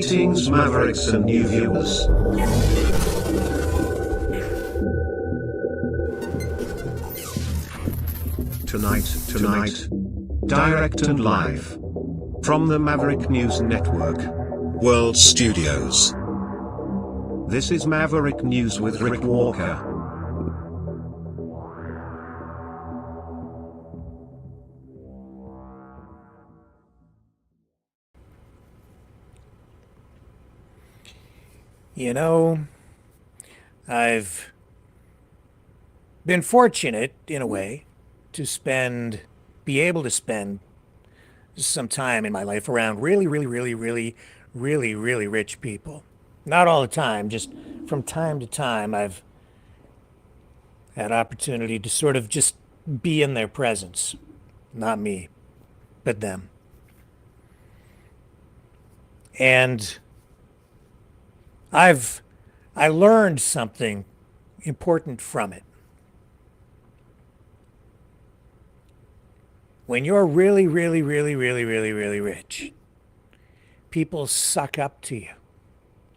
Greetings, Mavericks and new viewers. Tonight, direct and live from the Maverick News Network World Studios. This is Maverick News with Rick Walker. You know, I've been fortunate, in a way, to be able to spend some time in my life around really rich people. Not all the time, just from time to time, I've had opportunity to sort of just be in their presence. Not me, but them. And I learned something important from it. When you're really rich, people suck up to you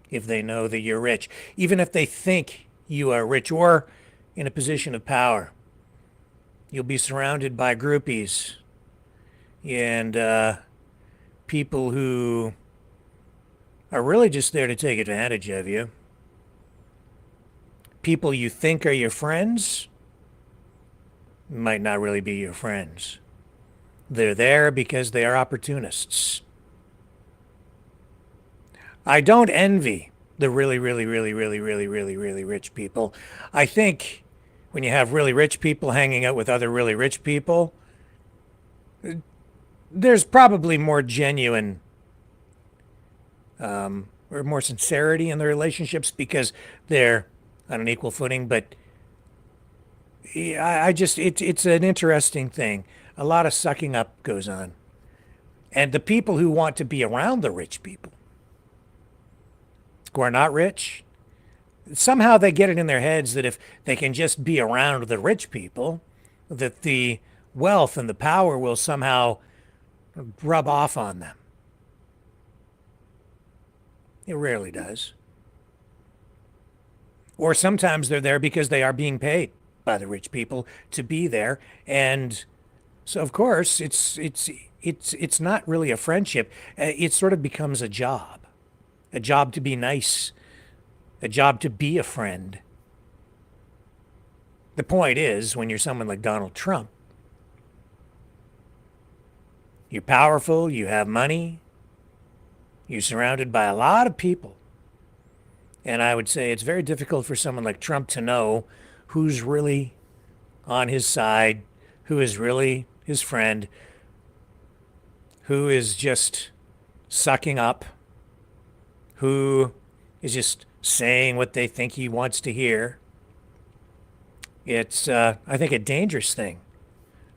if they know that you're rich, even if they think you are rich or in a position of power. You'll be surrounded by groupies and people who are really just there to take advantage of you. People you think are your friends might not really be your friends. They're there because they are opportunists. I don't envy the really rich people. I think when you have really rich people hanging out with other really rich people, there's probably more genuine or more sincerity in the relationships because they're on an equal footing. But it's an interesting thing. A lot of sucking up goes on. And the people who want to be around the rich people, who are not rich, somehow they get it in their heads that if they can just be around the rich people, that the wealth and the power will somehow rub off on them. It rarely does. Or sometimes they're there because they are being paid by the rich people to be there. And so, of course, it's not really a friendship. It sort of becomes a job to be nice, a job to be a friend. The point is, when you're someone like Donald Trump, you're powerful, you have money, you're surrounded by a lot of people. And I would say it's very difficult for someone like Trump to know who's really on his side, who is really his friend, who is just sucking up, who is just saying what they think he wants to hear. It's, I think, a dangerous thing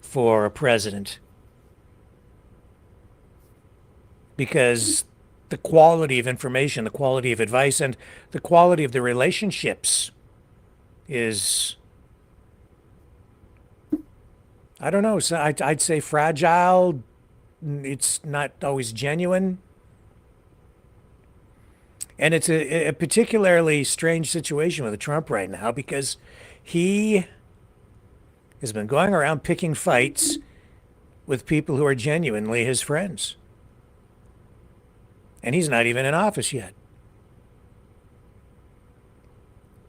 for a president because the quality of information, the quality of advice, and the quality of the relationships is, I don't know, so I'd say fragile. It's not always genuine. And it's a particularly strange situation with Trump right now because he has been going around picking fights with people who are genuinely his friends. And he's not even in office yet.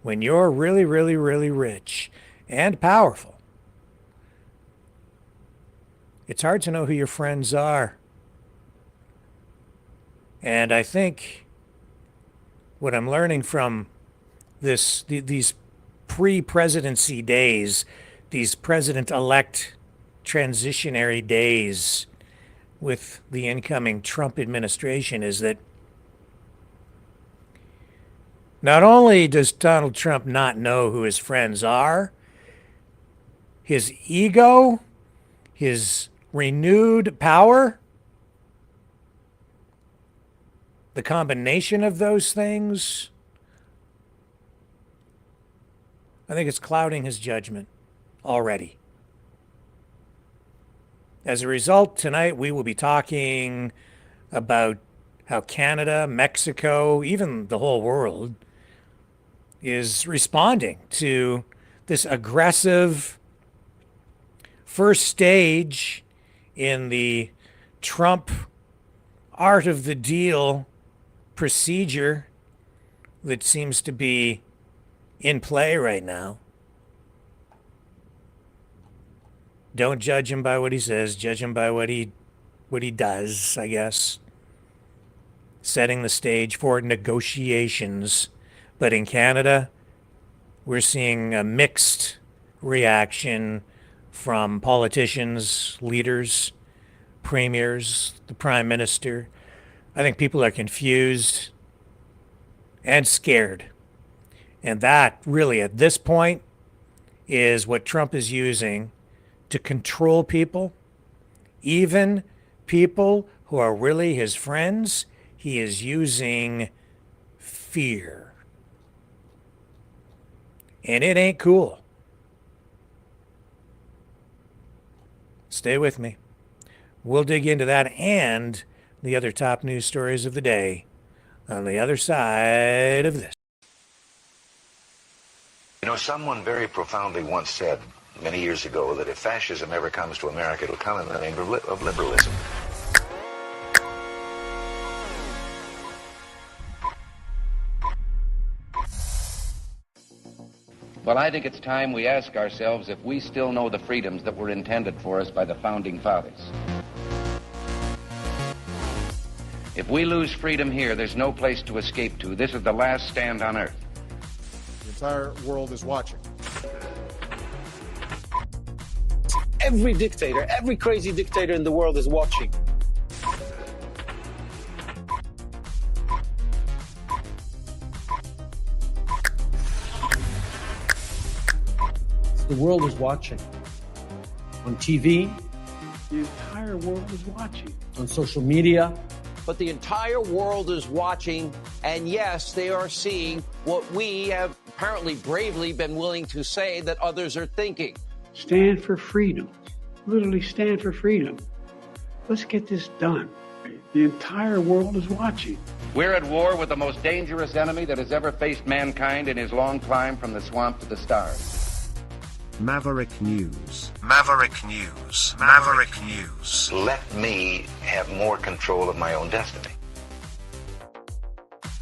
When you're really rich and powerful, it's hard to know who your friends are. And I think what I'm learning from these pre-presidency days, these president-elect transitionary days with the incoming Trump administration is that not only does Donald Trump not know who his friends are, his ego, his renewed power, the combination of those things, I think it's clouding his judgment already. As a result, tonight we will be talking about how Canada, Mexico, even the whole world is responding to this aggressive first stage in the Trump art of the deal procedure that seems to be in play right now. Don't judge him by what he says, judge him by what he does, I guess. Setting the stage for negotiations. But in Canada, we're seeing a mixed reaction from politicians, leaders, premiers, the prime minister. I think people are confused and scared. And that really, at this point, is what Trump is using to control people, even people who are really his friends. He is using fear. And it ain't cool. Stay with me. We'll dig into that and the other top news stories of the day on the other side of this. You know, someone very profoundly once said many years ago that if fascism ever comes to America, it'll come in the name of liberalism. Well, I think it's time we ask ourselves if we still know the freedoms that were intended for us by the Founding Fathers. If we lose freedom here, there's no place to escape to. This is the last stand on Earth. The entire world is watching. Every dictator, every crazy dictator in the world is watching. The world is watching. On TV, the entire world is watching. On social media. But the entire world is watching, and yes, they are seeing what we have apparently bravely been willing to say that others are thinking. Stand for freedom. Literally stand for freedom. Let's get this done. The entire world is watching. We're at war with the most dangerous enemy that has ever faced mankind in his long climb from the swamp to the stars. Maverick News. Maverick News. Maverick News. Let me have more control of my own destiny.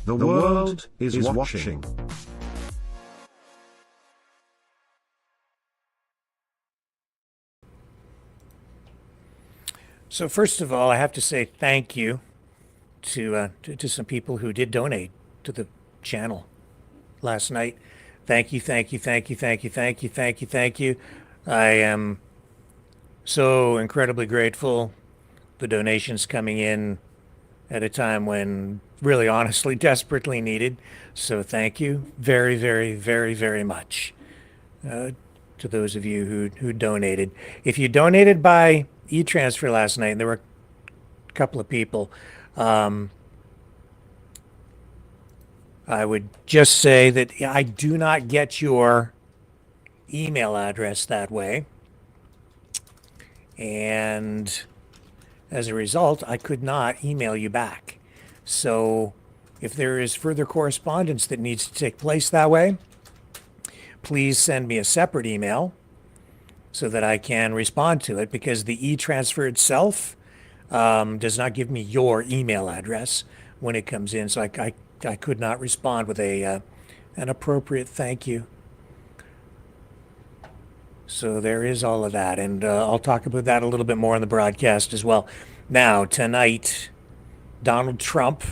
The world is watching. So first of all, I have to say thank you to some people who did donate to the channel last night. Thank you, thank you, thank you, thank you, thank you, thank you, thank you. I am so incredibly grateful. The donations coming in at a time when really honestly desperately needed. So thank you very, very, very, very much to those of you who donated. If you donated by e-transfer last night, and there were a couple of people, I would just say that I do not get your email address that way. And as a result, I could not email you back. So if there is further correspondence that needs to take place that way, please send me a separate email so that I can respond to it, because the e-transfer itself does not give me your email address when it comes in. So I could not respond with an appropriate thank you. So there is all of that, and I'll talk about that a little bit more in the broadcast as well. Now, tonight, Donald Trump,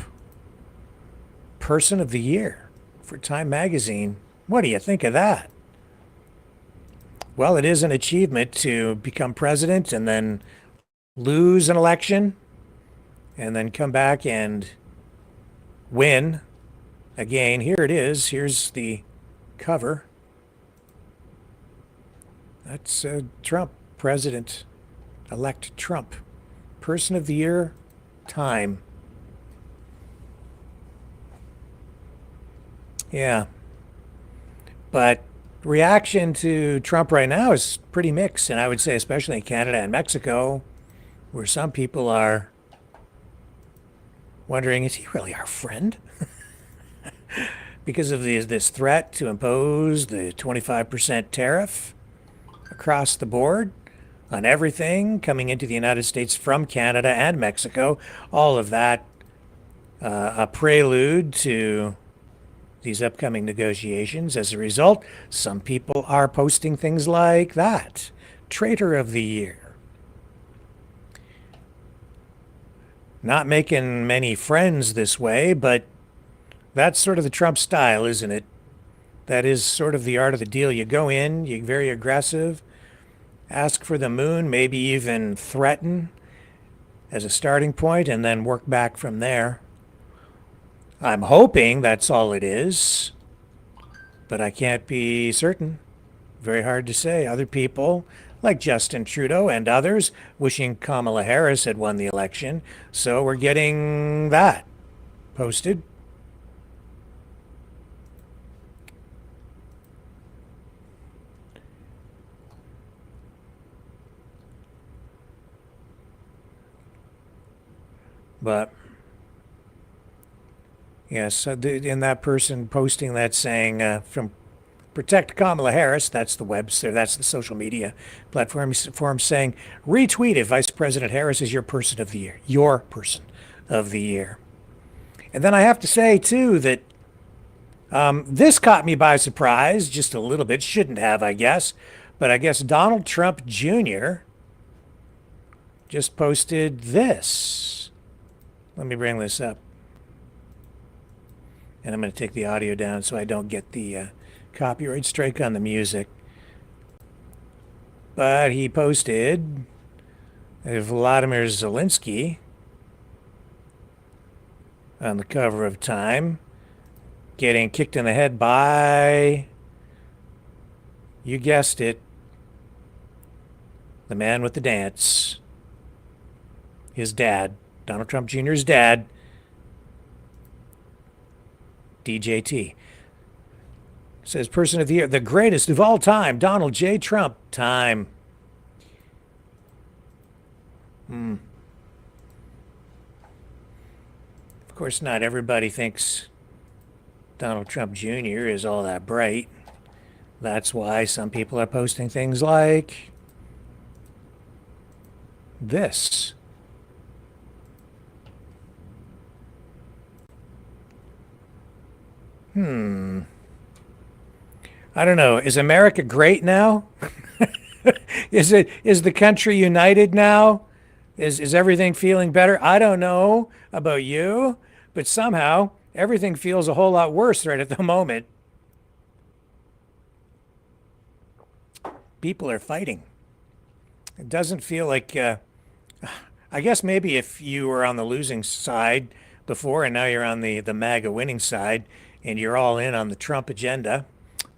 Person of the Year for Time Magazine. What do you think of that? Well, it is an achievement to become president and then lose an election and then come back and win again. Here it is. Here's the cover. That's Trump, President-elect Trump. Person of the Year, Time. Yeah. But reaction to Trump right now is pretty mixed, and I would say especially in Canada and Mexico, where some people are, wondering, is he really our friend? Because of this threat to impose the 25% tariff across the board on everything coming into the United States from Canada and Mexico, all of that a prelude to these upcoming negotiations. As a result, some people are posting things like that. Traitor of the Year. Not making many friends this way, but that's sort of the Trump style, isn't it? That is sort of the art of the deal. You go in, you're very aggressive, ask for the moon, maybe even threaten as a starting point, and then work back from there. I'm hoping that's all it is, but I can't be certain. Very hard to say. Other people, like Justin Trudeau and others, wishing Kamala Harris had won the election, so we're getting that posted. But yes, in that person posting that saying from Protect Kamala Harris, that's the that's the social media platform saying, retweet if Vice President Harris is your person of the year. Your person of the year. And then I have to say, too, that this caught me by surprise just a little bit. Shouldn't have, I guess. But I guess Donald Trump Jr. just posted this. Let me bring this up. And I'm going to take the audio down so I don't get the copyright strike on the music. But he posted Vladimir Zelensky on the cover of Time getting kicked in the head by, you guessed it, the man with the dance. His dad, Donald Trump Jr.'s dad, DJT. Says person of the year, the greatest of all time, Donald J. Trump. Time. Of course, not everybody thinks Donald Trump Jr. is all that bright. That's why some people are posting things like this. I don't know. Is America great now? Is the country united now? Is everything feeling better? I don't know about you, but somehow everything feels a whole lot worse right at the moment. People are fighting. It doesn't feel like, I guess maybe if you were on the losing side before and now you're on the MAGA winning side and you're all in on the Trump agenda,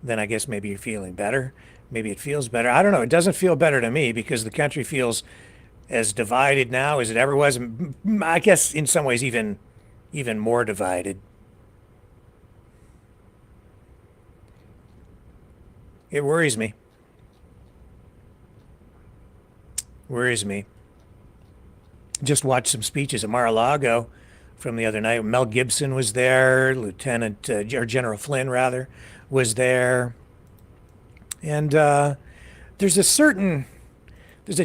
then I guess maybe you're feeling better. Maybe it feels better. I don't know. It doesn't feel better to me because the country feels as divided now as it ever was. I guess in some ways even more divided. It worries me. Worries me. Just watched some speeches at Mar-a-Lago from the other night. Mel Gibson was there, or General Flynn rather, was there. And there's a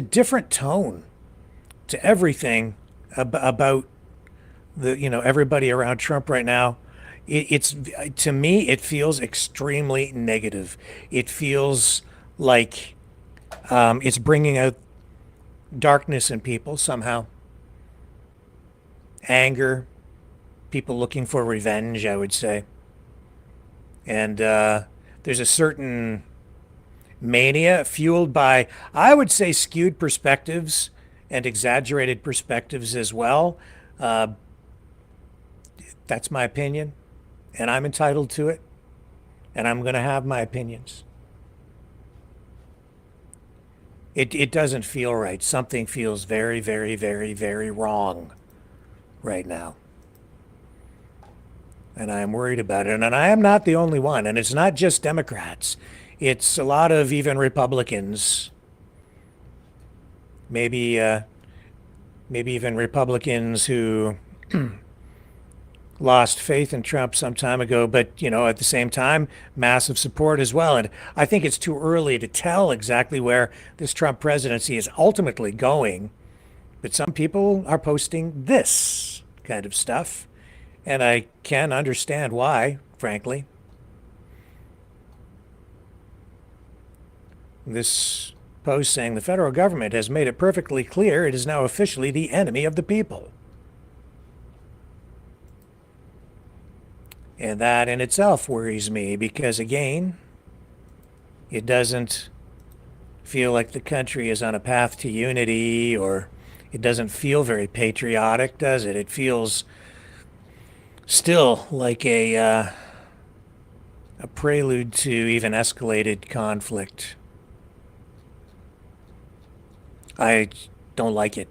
different tone to everything about everybody around Trump right now. It's to me, it feels extremely negative. It feels like it's bringing out darkness in people somehow. Anger, people looking for revenge, I would say. And there's a certain mania fueled by, I would say, skewed perspectives and exaggerated perspectives as well. That's my opinion, and I'm entitled to it, and I'm going to have my opinions. It doesn't feel right. Something feels very, very, very, very wrong right now. And I'm worried about it. And I am not the only one. And it's not just Democrats. It's a lot of even Republicans. Maybe even Republicans who lost faith in Trump some time ago, but, at the same time, massive support as well. And I think it's too early to tell exactly where this Trump presidency is ultimately going. But some people are posting this kind of stuff, and I can understand why, frankly. This post saying the federal government has made it perfectly clear it is now officially the enemy of the people. And that in itself worries me because, again, it doesn't feel like the country is on a path to unity, or it doesn't feel very patriotic, does it? It feels still like a prelude to even escalated conflict. I don't like it.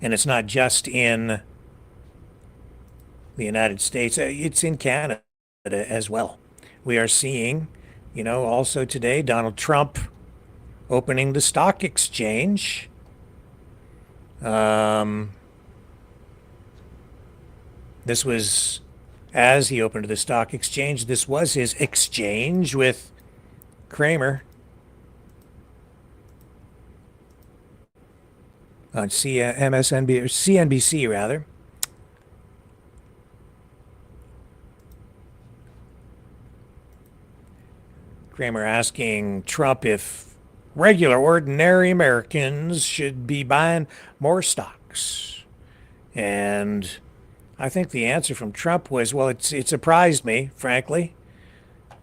And it's not just in the United States, it's in Canada as well. We are seeing, also today, Donald Trump opening the stock exchange. This was, as he opened the stock exchange, this was his exchange with Kramer on MSNBC, or CNBC rather. Kramer asking Trump if regular, ordinary Americans should be buying more stocks. And I think the answer from Trump was, well, it surprised me, frankly.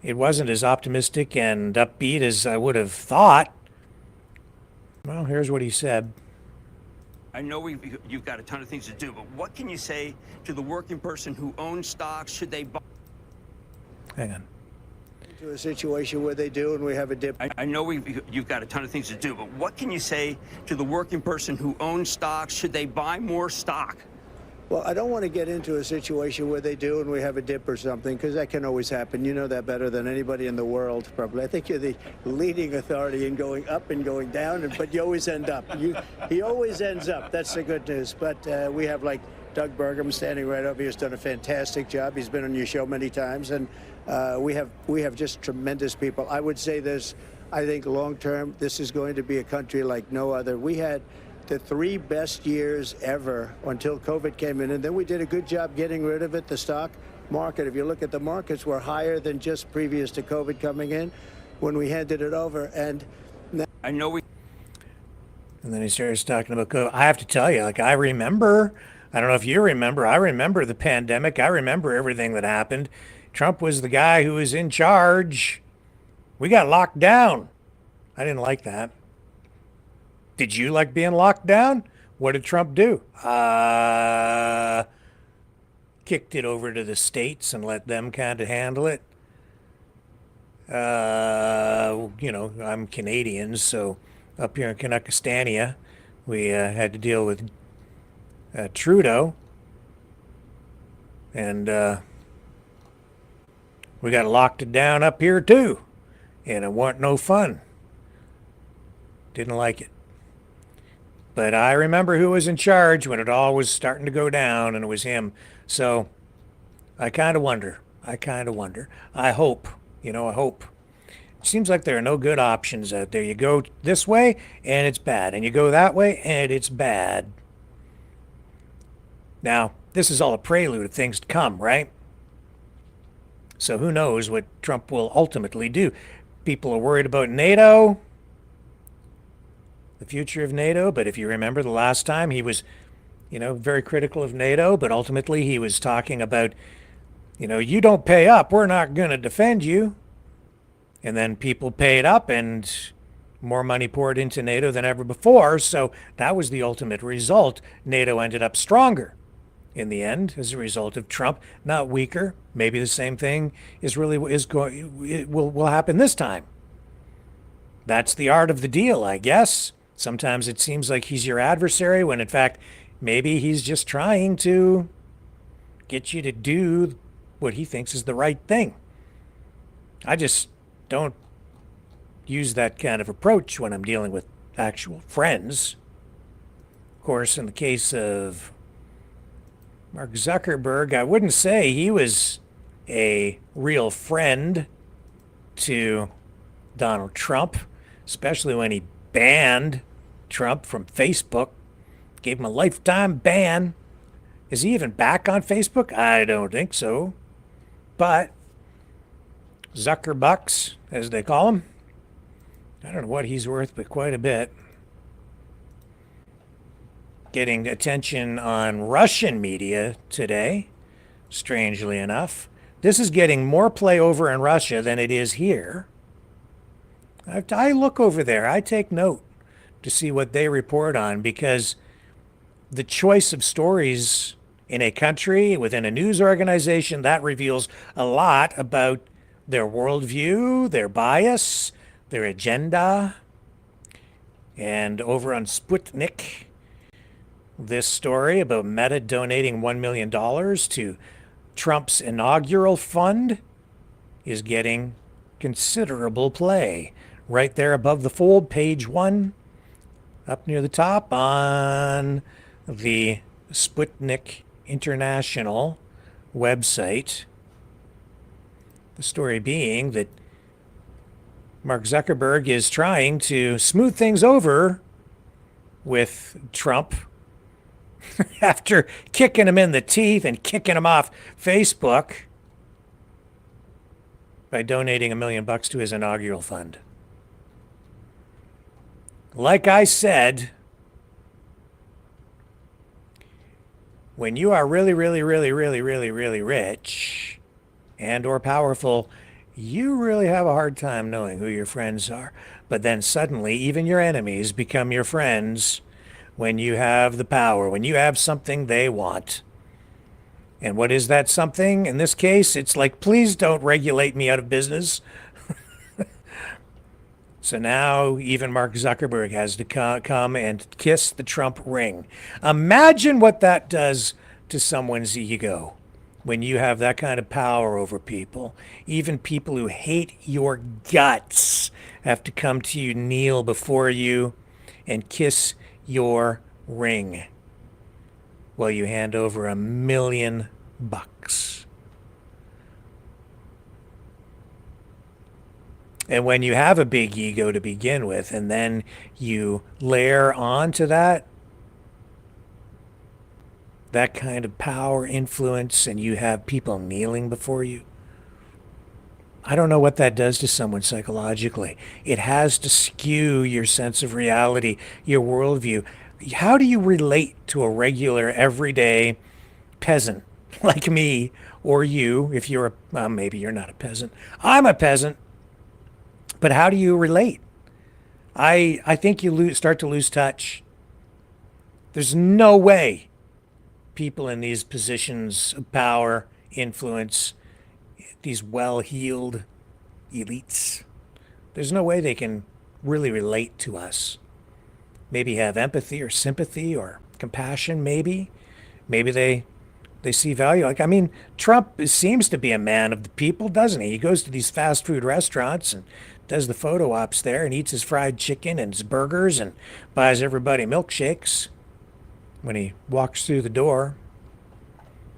It wasn't as optimistic and upbeat as I would have thought. Well, here's what he said. I know you've got a ton of things to do, but what can you say to the working person who owns stocks? Should they buy? Hang on. To a situation where they do, and we have a dip. I know you've got a ton of things to do, but what can you say to the working person who owns stocks? Should they buy more stock? Well, I don't want to get into a situation where they do and we have a dip or something, because that can always happen. You know that better than anybody in the world, probably. I think you're the leading authority in going up and going down, but you always end up. He always ends up. That's the good news. But we have, like, Doug Burgum standing right over here, has done a fantastic job. He's been on your show many times, and we have just tremendous people. I would say this, I think long term, this is going to be a country like no other. We had the 3 best years ever until COVID came in, and then we did a good job getting rid of it. The stock market, if you look at the markets, were higher than just previous to COVID coming in when we handed it over. And now I know we. And then he starts talking about COVID. I have to tell you, like, I remember, I don't know if you remember, I remember the pandemic. I remember everything that happened. Trump was the guy who was in charge. We got locked down. I didn't like that. Did you like being locked down? What did Trump do? Kicked it over to the states and let them kind of handle it. I'm Canadian, so up here in Canuckastania, we had to deal with Trudeau. And we got locked it down up here too. And it wasn't no fun. Didn't like it. But I remember who was in charge when it all was starting to go down, and it was him. So I kind of wonder. I hope. I hope. It seems like there are no good options out there. You go this way, and it's bad. And you go that way, and it's bad. Now, this is all a prelude of things to come, right? So who knows what Trump will ultimately do. People are worried about NATO, the future of NATO, but if you remember the last time, he was, very critical of NATO, but ultimately he was talking about, you don't pay up, we're not going to defend you. And then people paid up and more money poured into NATO than ever before, so that was the ultimate result. NATO ended up stronger in the end as a result of Trump, not weaker. Maybe the same thing will happen this time. That's the art of the deal, I guess. Sometimes it seems like he's your adversary when in fact maybe he's just trying to get you to do what he thinks is the right thing. I just don't use that kind of approach when I'm dealing with actual friends. Of course, in the case of Mark Zuckerberg, I wouldn't say he was a real friend to Donald Trump, especially when he banned Trump from Facebook, gave him a lifetime ban. Is he even back on Facebook? I don't think so. But Zuckerbucks, as they call him, I don't know what he's worth, but quite a bit. Getting attention on Russian media today, strangely enough. This is getting more play over in Russia than it is here. I look over there. I take note to see what they report on, because the choice of stories in a country, within a news organization, that reveals a lot about their worldview, their bias, their agenda. And over on Sputnik, this story about Meta donating $1 million to Trump's inaugural fund is getting considerable play. Right there above the fold, page 1, up near the top on the Sputnik International website. The story being that Mark Zuckerberg is trying to smooth things over with Trump after kicking him in the teeth and kicking him off Facebook by donating $1 million to his inaugural fund. Like I said, when you are really, really, really, really, really, really rich and or powerful, you really have a hard time knowing who your friends are. But then suddenly, even your enemies become your friends when you have the power, when you have something they want. And what is that something? In this case, it's like, please don't regulate me out of business. So now even Mark Zuckerberg has to come and kiss the Trump ring. Imagine what that does to someone's ego when you have that kind of power over people. Even people who hate your guts have to come to you, kneel before you, and kiss your ring while you hand over $1 million. And when you have a big ego to begin with, and then you layer onto that kind of power, influence, and you have people kneeling before you, I don't know what that does to someone psychologically. It has to skew your sense of reality, your worldview. How do you relate to a regular, everyday peasant like me or you, if you're maybe you're not a peasant. I'm a peasant. But how do you relate? I think you start to lose touch. There's no way people in these positions of power, influence, these well-heeled elites, there's no way they can really relate to us. Maybe have empathy or sympathy or compassion, maybe. Maybe they see value. Like, I mean, Trump seems to be a man of the people, doesn't he? He goes to these fast food restaurants and does the photo ops there and eats his fried chicken and his burgers and buys everybody milkshakes when he walks through the door.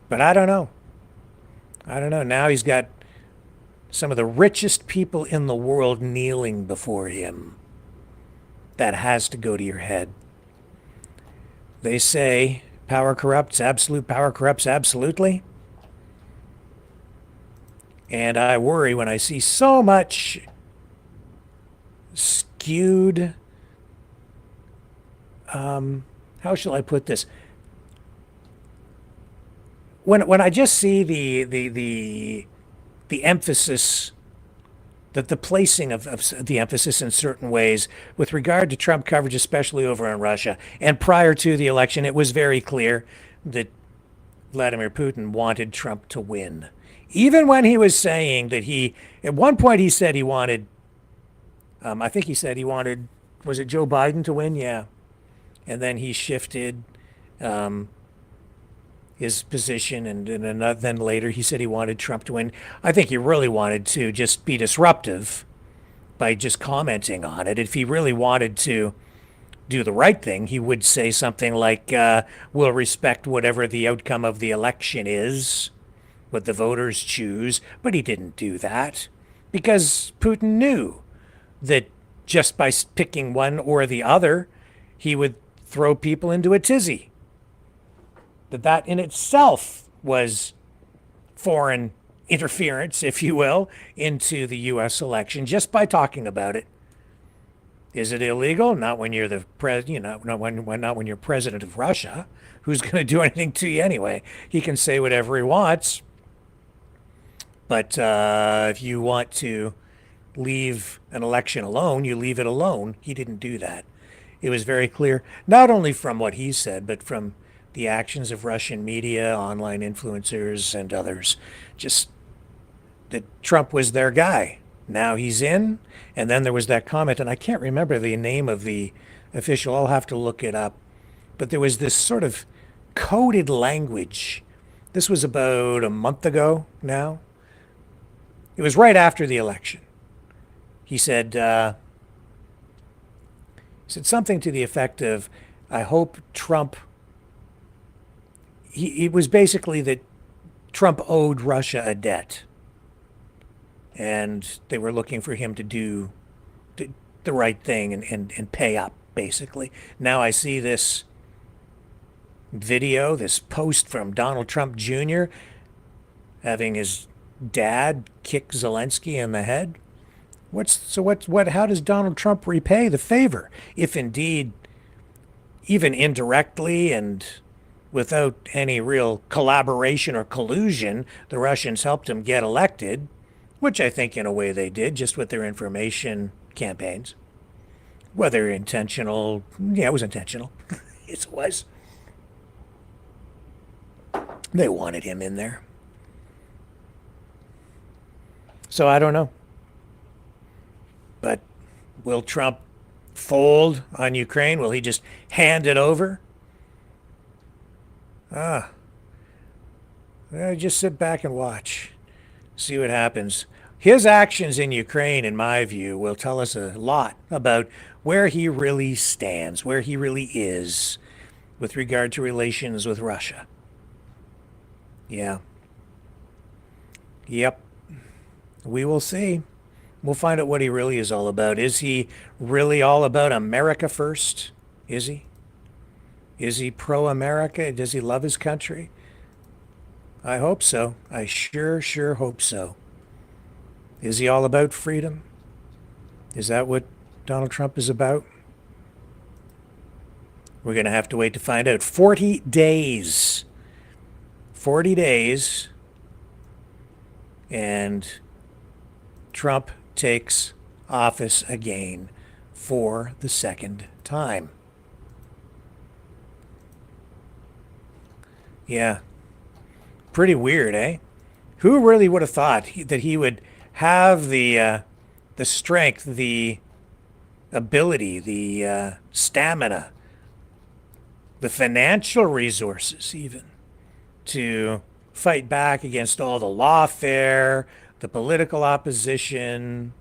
But I don't know. Now he's got some of the richest people in the world kneeling before him. That has to go to your head. They say power corrupts, absolute power corrupts absolutely. And I worry when I see so much skewed, how shall I put this? When I just see the emphasis, that the placing of the emphasis in certain ways with regard to Trump coverage, especially over in Russia, and prior to the election, it was very clear that Vladimir Putin wanted Trump to win. Even when he was saying that at one point he said he wanted, I think he said he wanted, was it Joe Biden to win? Yeah. And then he shifted his position, and then later he said he wanted Trump to win. I think he really wanted to just be disruptive by just commenting on it. If he really wanted to do the right thing, he would say something like, we'll respect whatever the outcome of the election is, what the voters choose. But he didn't do that because Putin knew that just by picking one or the other, he would throw people into a tizzy. That in itself was foreign interference, if you will, into the U.S. election just by talking about it. Is it illegal? Not when you're the not when you're president of Russia. Who's going to do anything to you anyway? He can say whatever he wants. But if you want to leave an election alone, you leave it alone. He didn't do that. It was very clear, not only from what he said, but from the actions of Russian media, online influencers, and others, just that Trump was their guy. Now he's in. And then there was that comment, and I can't remember the name of the official. I'll have to look it up. But there was this sort of coded language. This was about a month ago now. It was right after the election. He said something to the effect of, I hope Trump... It was basically that Trump owed Russia a debt. And they were looking for him to do the right thing and pay up, basically. Now I see this video, this post from Donald Trump Jr. having his dad kick Zelensky in the head. How does Donald Trump repay the favor? If indeed, even indirectly and without any real collaboration or collusion, the Russians helped him get elected, which I think in a way they did, just with their information campaigns. Whether intentional, yeah, it was intentional. It was. They wanted him in there. So I don't know. But will Trump fold on Ukraine? Will he just hand it over? Just sit back and watch. See what happens. His actions in Ukraine, in my view, will tell us a lot about where he really stands, where he really is with regard to relations with Russia. Yeah. Yep. We will see. We'll find out what he really is all about. Is he really all about America first? Is he? Is he pro-America? Does he love his country? I hope so. I sure hope so. Is he all about freedom? Is that what Donald Trump is about? We're going to have to wait to find out. 40 days. 40 days. And Trump takes office again for the second time. Yeah. Pretty weird, eh? Who really would have thought that he would have the strength, the ability, the stamina, the financial resources even to fight back against all the lawfare, the political opposition,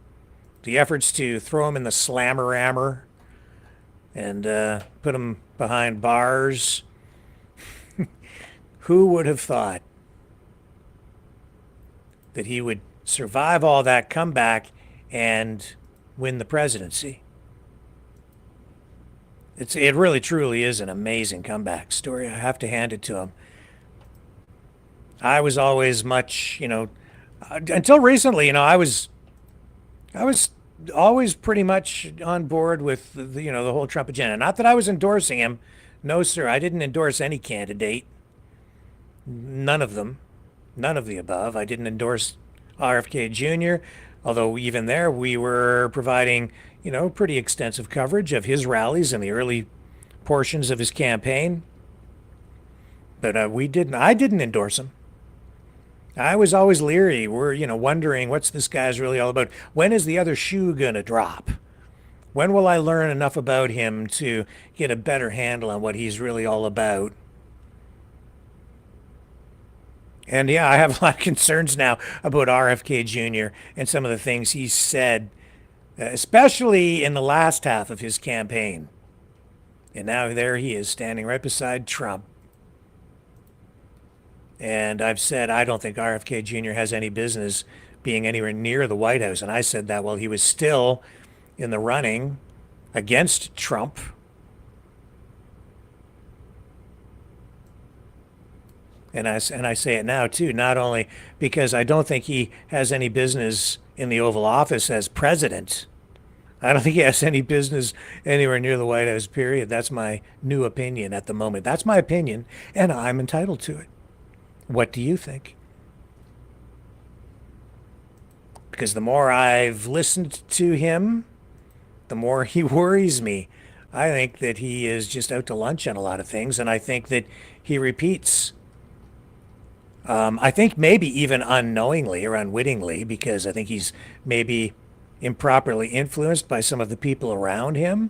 the efforts to throw him in the slammer-rammer and put him behind bars. Who would have thought that he would survive all that, come back, and win the presidency? It really, truly is an amazing comeback story. I have to hand it to him. I was always much, until recently, I was always pretty much on board with the whole Trump agenda. Not that I was endorsing him. No, sir. I didn't endorse any candidate. None of them. None of the above. I didn't endorse RFK Jr., although even there we were providing, pretty extensive coverage of his rallies and the early portions of his campaign. But I didn't endorse him. I was always leery. We're, wondering what's this guy's really all about. When is the other shoe going to drop? When will I learn enough about him to get a better handle on what he's really all about? And yeah, I have a lot of concerns now about RFK Jr. and some of the things he said, especially in the last half of his campaign. And now there he is standing right beside Trump. And I've said I don't think RFK Jr. has any business being anywhere near the White House. And I said that while he was still in the running against Trump. And I say it now, too, not only because I don't think he has any business in the Oval Office as president. I don't think he has any business anywhere near the White House, period. That's my new opinion at the moment. That's my opinion, and I'm entitled to it. What do you think? Because the more I've listened to him, the more he worries me. I think that he is just out to lunch on a lot of things, and I think that he repeats. I think maybe even unknowingly or unwittingly, because I think he's maybe improperly influenced by some of the people around him,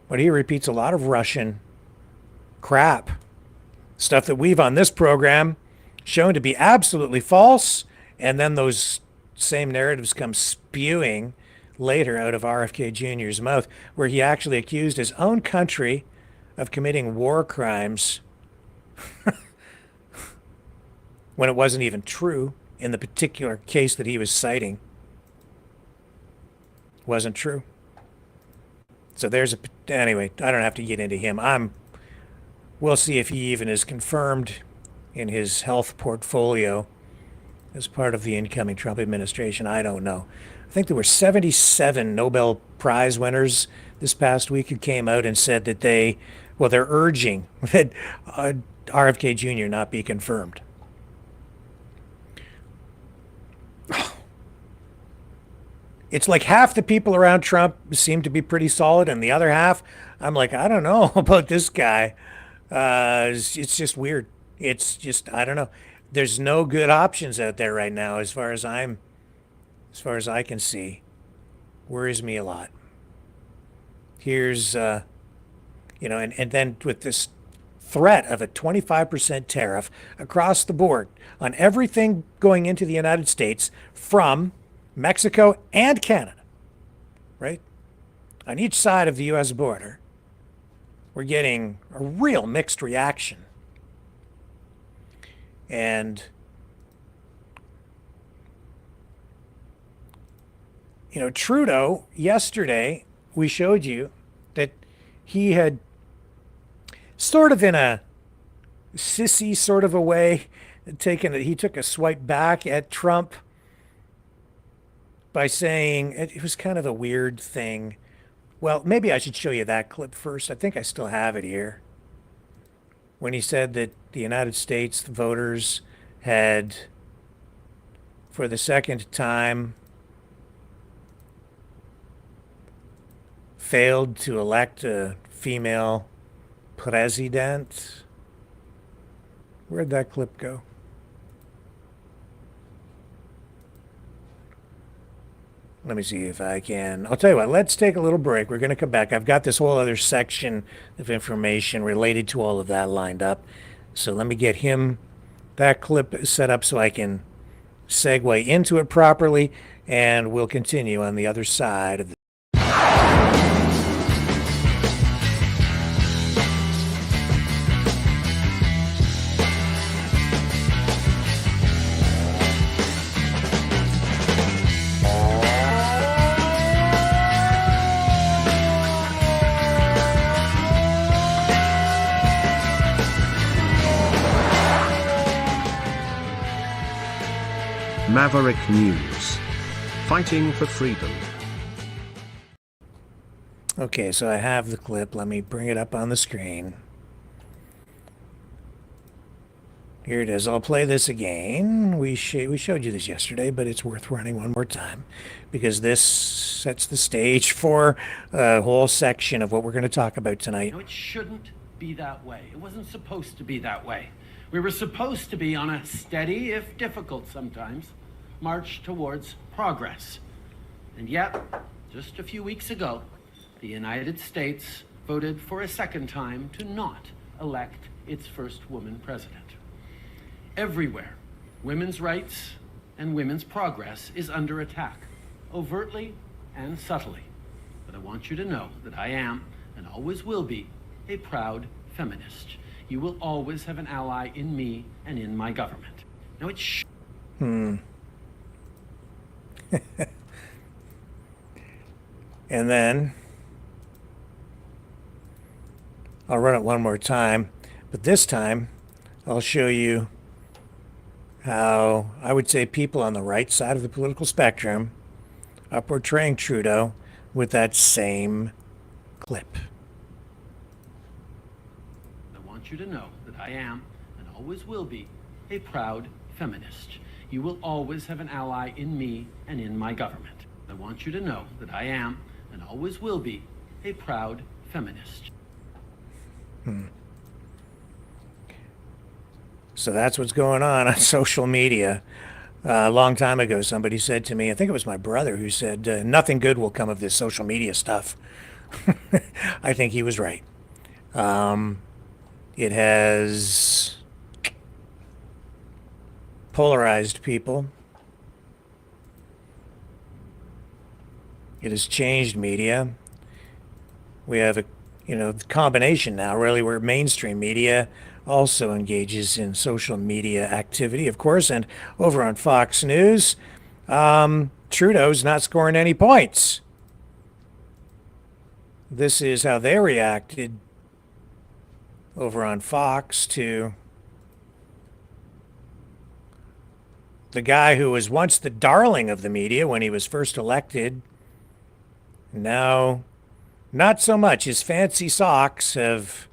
but he repeats a lot of Russian crap. Stuff that we've on this program shown to be absolutely false, and then those same narratives come spewing later out of RFK Jr.'s mouth, where he actually accused his own country of committing war crimes when it wasn't even true in the particular case that he was citing. Wasn't true. So anyway, I don't have to get into him. We'll see if he even is confirmed in his health portfolio as part of the incoming Trump administration. I don't know. I think there were 77 Nobel Prize winners this past week who came out and said that they're urging that RFK Jr. not be confirmed. It's like half the people around Trump seem to be pretty solid, and the other half, I'm like, I don't know about this guy. It's just weird. It's just, I don't know. There's no good options out there right now as far as I can see. Worries me a lot. Here's, and then with this threat of a 25% tariff across the board on everything going into the United States from Mexico and Canada, right? On each side of the U.S. border, we're getting a real mixed reaction. And, Trudeau, yesterday, we showed you that he had sort of in a sissy sort of a way he took a swipe back at Trump by saying it was kind of a weird thing. Well, maybe I should show you that clip first. I think I still have it here. When he said that the United States voters had, for the second time, failed to elect a female president. Where'd that clip go? Let me see if I can. I'll tell you what, let's take a little break. We're going to come back. I've got this whole other section of information related to all of that lined up. So let me get that clip set up so I can segue into it properly, and we'll continue on the other side of the Maverick News. Fighting for freedom. Okay, so I have the clip. Let me bring it up on the screen. Here it is. I'll play this again. We showed you this yesterday, but it's worth running one more time because this sets the stage for a whole section of what we're going to talk about tonight. It shouldn't be that way. It wasn't supposed to be that way. We were supposed to be on a steady, if difficult sometimes, march towards progress. And yet, just a few weeks ago, the United States voted for a second time to not elect its first woman president. Everywhere, women's rights and women's progress is under attack, overtly and subtly. But I want you to know that I am, and always will be, a proud feminist. You will always have an ally in me and in my government. Now it's And then I'll run it one more time, but this time I'll show you how I would say people on the right side of the political spectrum are portraying Trudeau with that same clip. I want you to know that I am, and always will be, a proud feminist. You will always have an ally in me and in my government. I want you to know that I am, and always will be, a proud feminist. So that's what's going on social media. A long time ago, somebody said to me, I think it was my brother, who said, nothing good will come of this social media stuff. I think he was right. It has polarized people. It has changed media. We have a combination now, really, where mainstream media also engages in social media activity, of course. And over on Fox News, Trudeau's not scoring any points. This is how they reacted over on Fox to the guy who was once the darling of the media when he was first elected. Now, not so much. His fancy socks have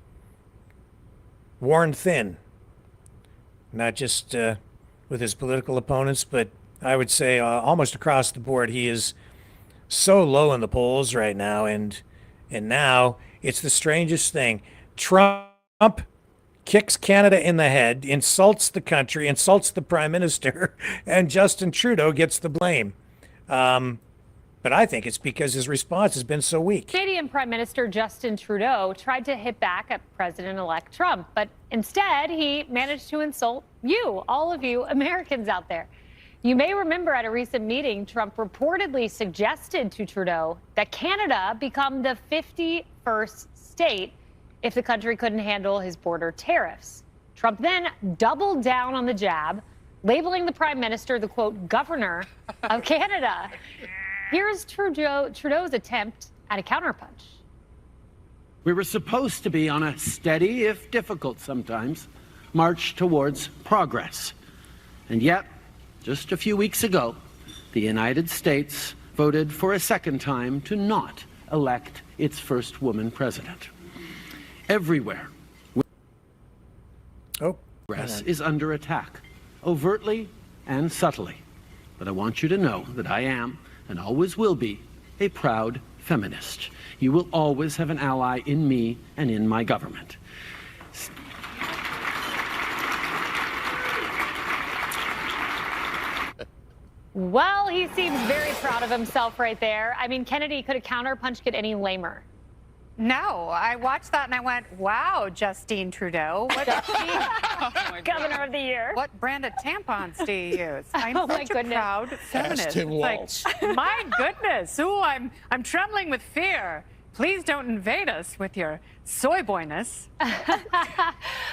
worn thin. Not just with his political opponents, but I would say almost across the board. He is so low in the polls right now, and now it's the strangest thing. Trump kicks Canada in the head, insults the country, insults the prime minister, and Justin Trudeau gets the blame. But I think it's because his response has been so weak. Canadian Prime Minister Justin Trudeau tried to hit back at President-elect Trump, but instead he managed to insult you, all of you Americans out there. You may remember at a recent meeting, Trump reportedly suggested to Trudeau that Canada become the 51st state if the country couldn't handle his border tariffs. Trump then doubled down on the jab, labeling the prime minister the, quote, governor of Canada. Here's Trudeau's attempt at a counterpunch. We were supposed to be on a steady, if difficult sometimes, march towards progress. And yet, just a few weeks ago, the United States voted for a second time to not elect its first woman president. Everywhere, progress is under attack, overtly and subtly. But I want you to know that I am, and always will be, a proud feminist. You will always have an ally in me and in my government. Well, he seems very proud of himself right there. I mean, Kennedy, could a counterpunch get any lamer? No, I watched that and I went, wow, Justine Trudeau. What Governor of the Year. What brand of tampons do you use? I'm Oh, my such a goodness. proud feminist. Tim Like, Walz. my goodness. Ooh, I'm trembling with fear. Please don't invade us with your soy boyness.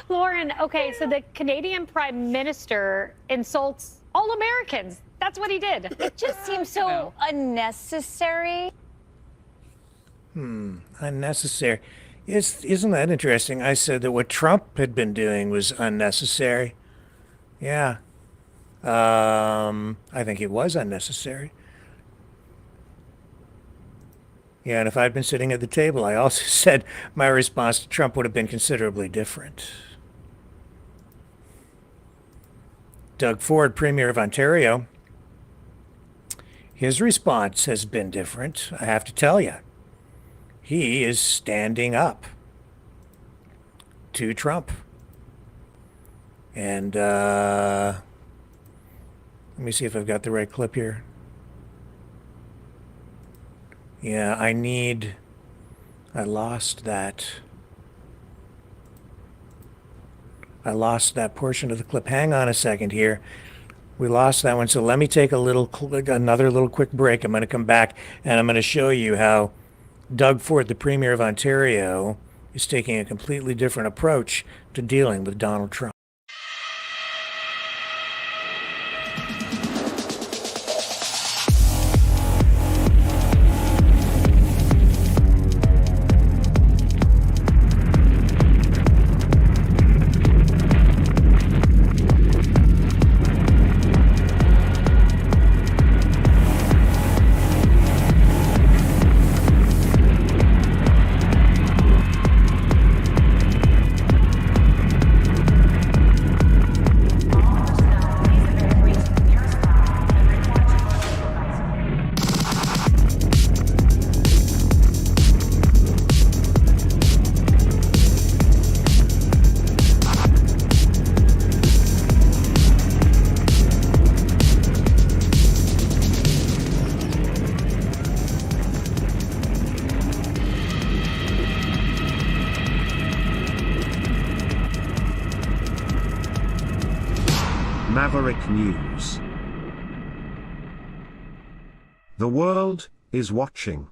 Lauren, okay, so the Canadian Prime Minister insults all Americans. That's what he did. It just seems so unnecessary. Unnecessary. Isn't that interesting? I said that what Trump had been doing was unnecessary. Yeah. I think it was unnecessary. Yeah, and if I'd been sitting at the table, I also said my response to Trump would have been considerably different. Doug Ford, Premier of Ontario, his response has been different, I have to tell you. He is standing up to Trump. And let me see if I've got the right clip here. Yeah, I lost that. I lost that portion of the clip. Hang on a second here. We lost that one. So let me take another little quick break. I'm going to come back and I'm going to show you how Doug Ford, the Premier of Ontario, is taking a completely different approach to dealing with Donald Trump. Maverick News. The world is watching.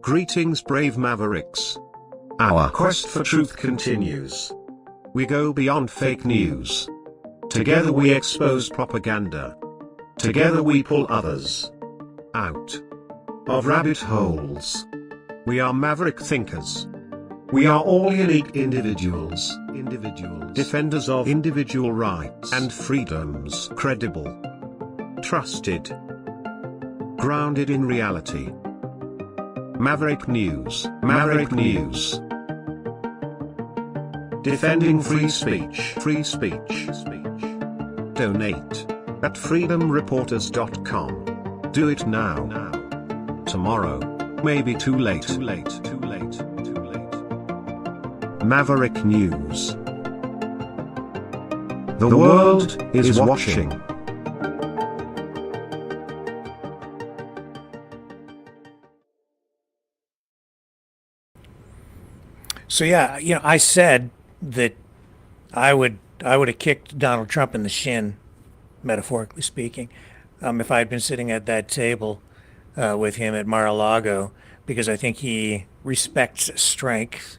Greetings, brave Mavericks. Our quest for truth continues. We go beyond fake news. Together we expose propaganda. Together we pull others out of rabbit holes. We are maverick thinkers. We are all unique individuals, defenders of individual rights and freedoms, credible, trusted, grounded in reality. Maverick News, Maverick News. Defending free speech, free speech. Donate at freedomreporters.com. Do it now. Tomorrow may be too late. Maverick News. The world is watching. So yeah, I said that I would have kicked Donald Trump in the shin, metaphorically speaking, if I had been sitting at that table with him at Mar-a-Lago, because I think he respects strength.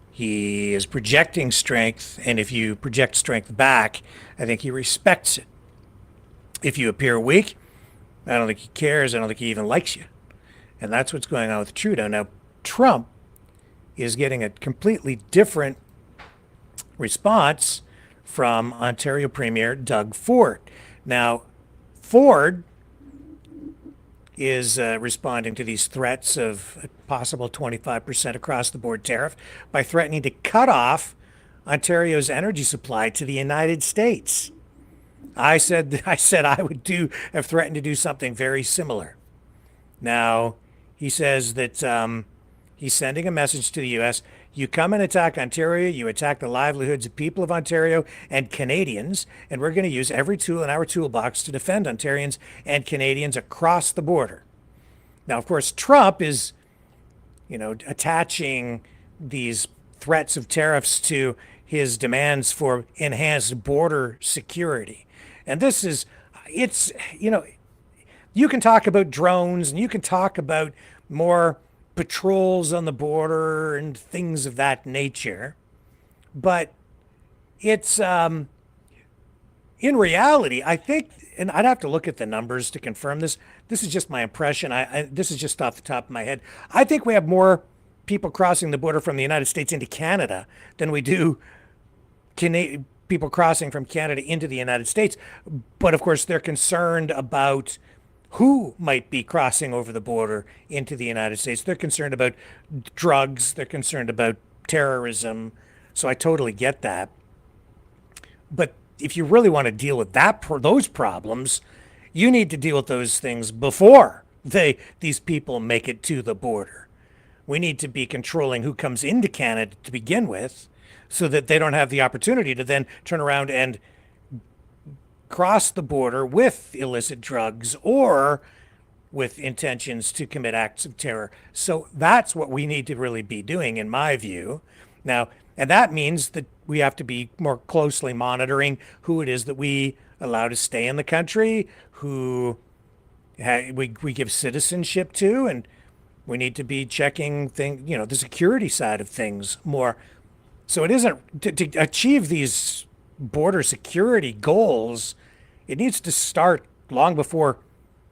He is projecting strength, and if you project strength back, I think he respects it. If you appear weak, I don't think he cares. I don't think he even likes you. And that's what's going on with Trudeau. Now, Trump is getting a completely different response from Ontario Premier Doug Ford. Now, Ford is responding to these threats of a possible 25% across-the-board tariff by threatening to cut off Ontario's energy supply to the United States. I said I would have threatened to do something very similar. Now, he says that he's sending a message to the U.S. You come and attack Ontario, you attack the livelihoods of people of Ontario and Canadians, and we're going to use every tool in our toolbox to defend Ontarians and Canadians across the border. Now, of course, Trump is, attaching these threats of tariffs to his demands for enhanced border security. And this is, you can talk about drones and you can talk about more patrols on the border and things of that nature, but it's in reality, I think, and I'd have to look at the numbers to confirm this. This is just my impression. This is just off the top of my head. I think we have more people crossing the border from the United States into Canada than we do people crossing from Canada into the United States. But of course, they're concerned about who might be crossing over the border into the United States. They're concerned about drugs. They're concerned about terrorism. So I totally get that. But if you really want to deal with those problems, you need to deal with those things before these people make it to the border. We need to be controlling who comes into Canada to begin with, so that they don't have the opportunity to then turn around and cross the border with illicit drugs or with intentions to commit acts of terror. So that's what we need to really be doing, in my view. Now, And that means that we have to be more closely monitoring who it is that we allow to stay in the country, who we give citizenship to, and we need to be checking the security side of things more. So it isn't to achieve these border security goals. It needs to start long before.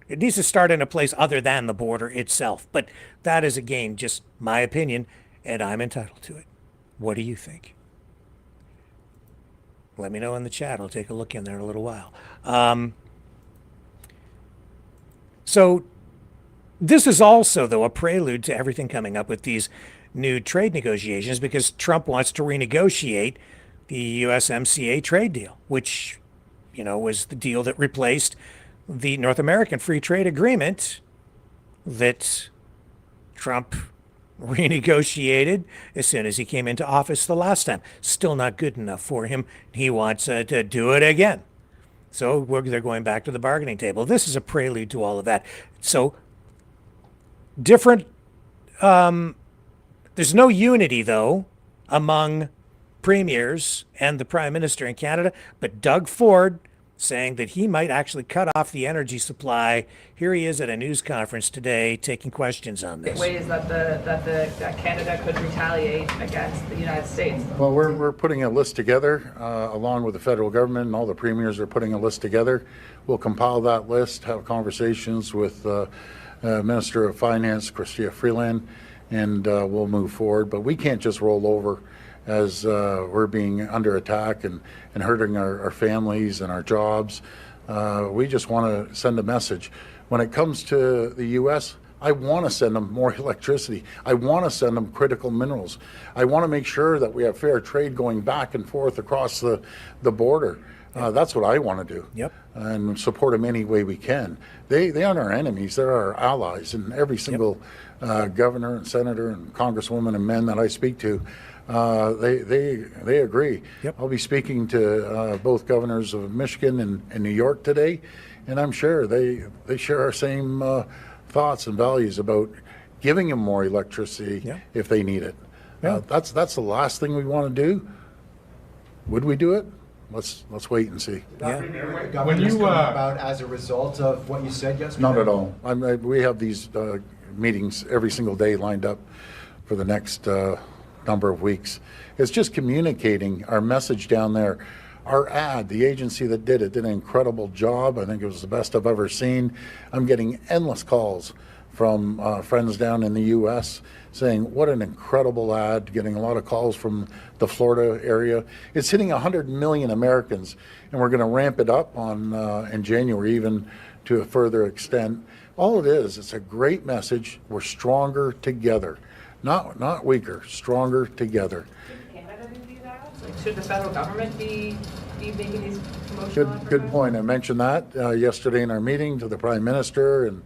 It needs to start in a place other than the border itself. But that is, again, just my opinion, and I'm entitled to it. What do you think? Let me know in the chat. I'll take a look in there in a little while. So this is also, though, a prelude to everything coming up with these new trade negotiations, because Trump wants to renegotiate the USMCA trade deal, which, was the deal that replaced the North American Free Trade Agreement that Trump renegotiated as soon as he came into office the last time. Still not good enough for him. He wants to do it again. So they're going back to the bargaining table. This is a prelude to all of that. So different, there's no unity, though, among premiers and the Prime Minister in Canada, but Doug Ford saying that he might actually cut off the energy supply. Here he is at a news conference today taking questions on this. Ways that Canada could retaliate against the United States. Well, we're putting a list together along with the federal government, and all the premiers are putting a list together. We'll compile that list, have conversations with Minister of Finance, Chrystia Freeland, and we'll move forward. But we can't just roll over as we're being under attack and hurting our families and our jobs. We just want to send a message. When it comes to the U.S., I want to send them more electricity. I want to send them critical minerals. I want to make sure that we have fair trade going back and forth across the border. That's what I want to do. Yep. And support them any way we can. They aren't our enemies. They're our allies. And every single governor and senator and congresswoman and men that I speak to, they agree. Yep. I'll be speaking to both governors of Michigan and New York today, and I'm sure they share our same thoughts and values about giving them more electricity if they need it. That's the last thing we want to do. Would we do it? Let's wait and see. When you about as a result of what you said yesterday? Not at all. We have these meetings every single day lined up for the next number of weeks. It's just communicating our message down there. Our ad, the agency that did it, did an incredible job. I think it was the best I've ever seen. I'm getting endless calls from friends down in the U.S. saying, what an incredible ad, getting a lot of calls from the Florida area. It's hitting 100 million Americans, and we're going to ramp it up in January even to a further extent. All it is, it's a great message. We're stronger together. Not weaker, stronger together. Should Canada do that? Should the federal government be making these promotional Good point. I mentioned that yesterday in our meeting to the Prime Minister and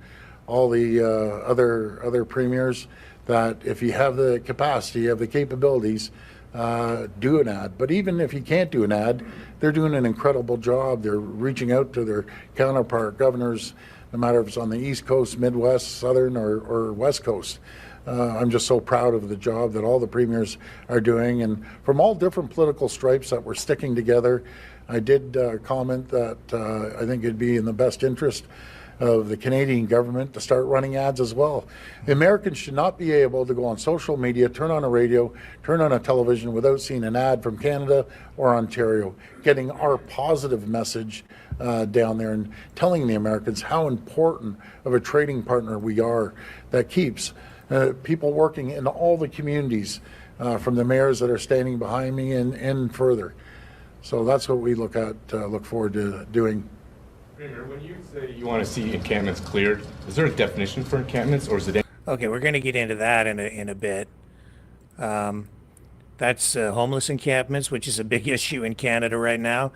all the other premiers, that if you have the capacity, you have the capabilities, do an ad. But even if you can't do an ad, they're doing an incredible job. They're reaching out to their counterpart governors, no matter if it's on the East Coast, Midwest, Southern, or West Coast. I'm just so proud of the job that all the premiers are doing, and from all different political stripes that we're sticking together. I did comment that I think it'd be in the best interest of the Canadian government to start running ads as well. The Americans should not be able to go on social media, turn on a radio, turn on a television without seeing an ad from Canada or Ontario, getting our positive message down there and telling the Americans how important of a trading partner we are that keeps people working in all the communities, from the mayors that are standing behind me and further. So that's what we look forward to doing. Premier, when you say you want to see encampments cleared, is there a definition for encampments, or is it? Okay, we're going to get into that in a bit. That's homeless encampments, which is a big issue in Canada right now,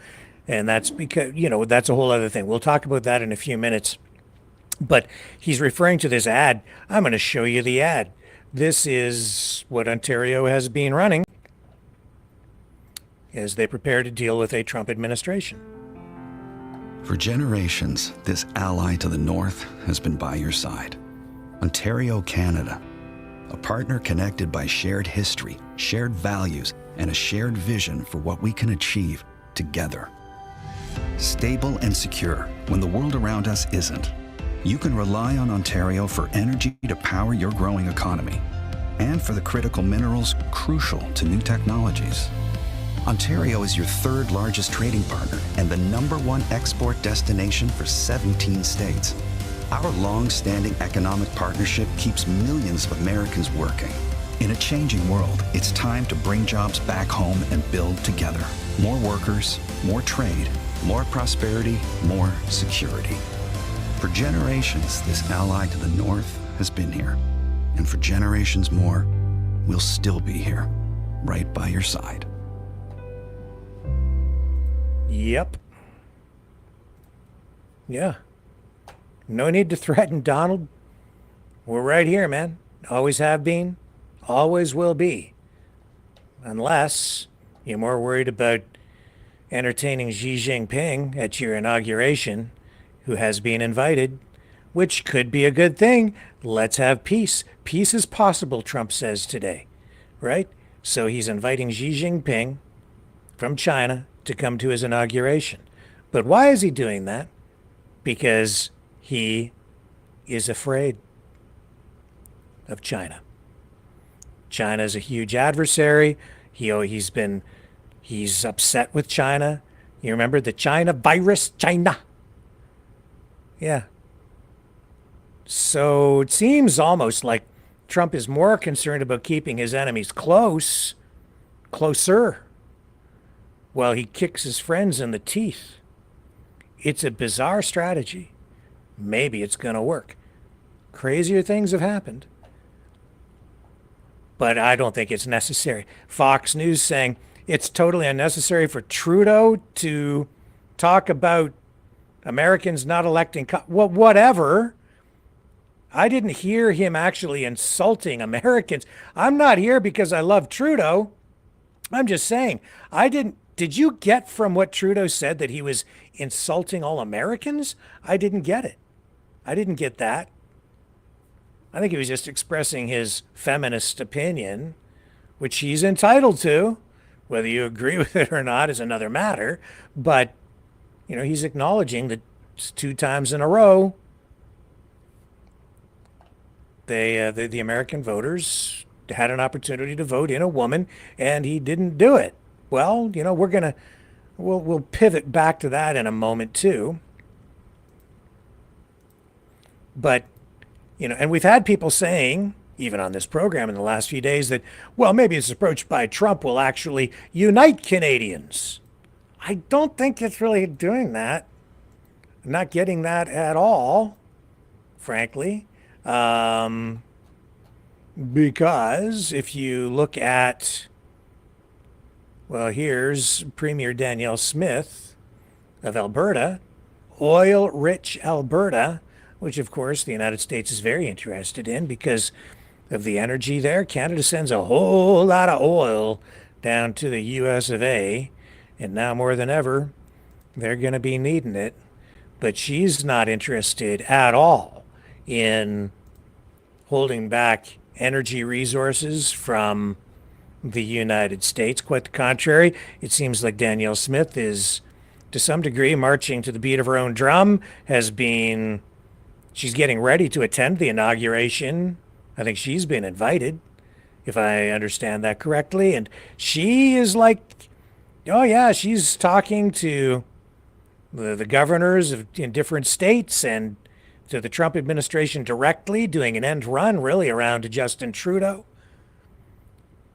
and that's because that's a whole other thing. We'll talk about that in a few minutes. But he's referring to this ad. I'm going to show you the ad. This is what Ontario has been running as they prepare to deal with a Trump administration. For generations, this ally to the north has been by your side. Ontario, Canada. a partner connected by shared history, shared values, and a shared vision for what we can achieve together. Stable and secure when the world around us isn't. You can rely on Ontario for energy to power your growing economy and for the critical minerals crucial to new technologies. Ontario is your third largest trading partner and the #1 export destination for 17 states. Our long-standing economic partnership keeps millions of Americans working. In a changing world, it's time to bring jobs back home and build together. More workers, more trade, more prosperity, more security. For generations, this ally to the north has been here. And for generations more, we'll still be here, right by your side. Yep. Yeah. No need to threaten, Donald. We're right here, man. Always have been, always will be. Unless you're more worried about entertaining Xi Jinping at your inauguration, who has been invited, which could be a good thing. Let's have peace. Peace is possible, Trump says today, right? So he's inviting Xi Jinping from China to come to his inauguration. But why is he doing that? Because he is afraid of China. China is a huge adversary. He's upset with China. You remember the China virus? China. Yeah. So it seems almost like Trump is more concerned about keeping his enemies closer, while he kicks his friends in the teeth. It's a bizarre strategy. Maybe it's going to work. Crazier things have happened. But I don't think it's necessary. Fox News saying it's totally unnecessary for Trudeau to talk about Americans not electing, well, whatever. I didn't hear him actually insulting Americans. I'm not here because I love Trudeau. I'm just saying, did you get from what Trudeau said that he was insulting all Americans? I didn't get it. I didn't get that. I think he was just expressing his feminist opinion, which he's entitled to. Whether you agree with it or not is another matter. But, he's acknowledging that 2 times in a row, the American voters had an opportunity to vote in a woman, and he didn't do it. Well, we'll pivot back to that in a moment too. But, and we've had people saying, even on this program in the last few days, that, well, maybe this approach by Trump will actually unite Canadians. I don't think it's really doing that. I'm not getting that at all, frankly. Because if you look at, well, here's Premier Danielle Smith of Alberta, oil-rich Alberta, which, of course, the United States is very interested in because of the energy there. Canada sends a whole lot of oil down to the US of A, and now more than ever, they're going to be needing it. But she's not interested at all in holding back energy resources from the United States. Quite the contrary. It seems like Danielle Smith is, to some degree, marching to the beat of her own drum, she's getting ready to attend the inauguration. I think she's been invited, if I understand that correctly. And she is like, oh yeah, she's talking to the governors in different states and to the Trump administration directly, doing an end run really around to Justin Trudeau.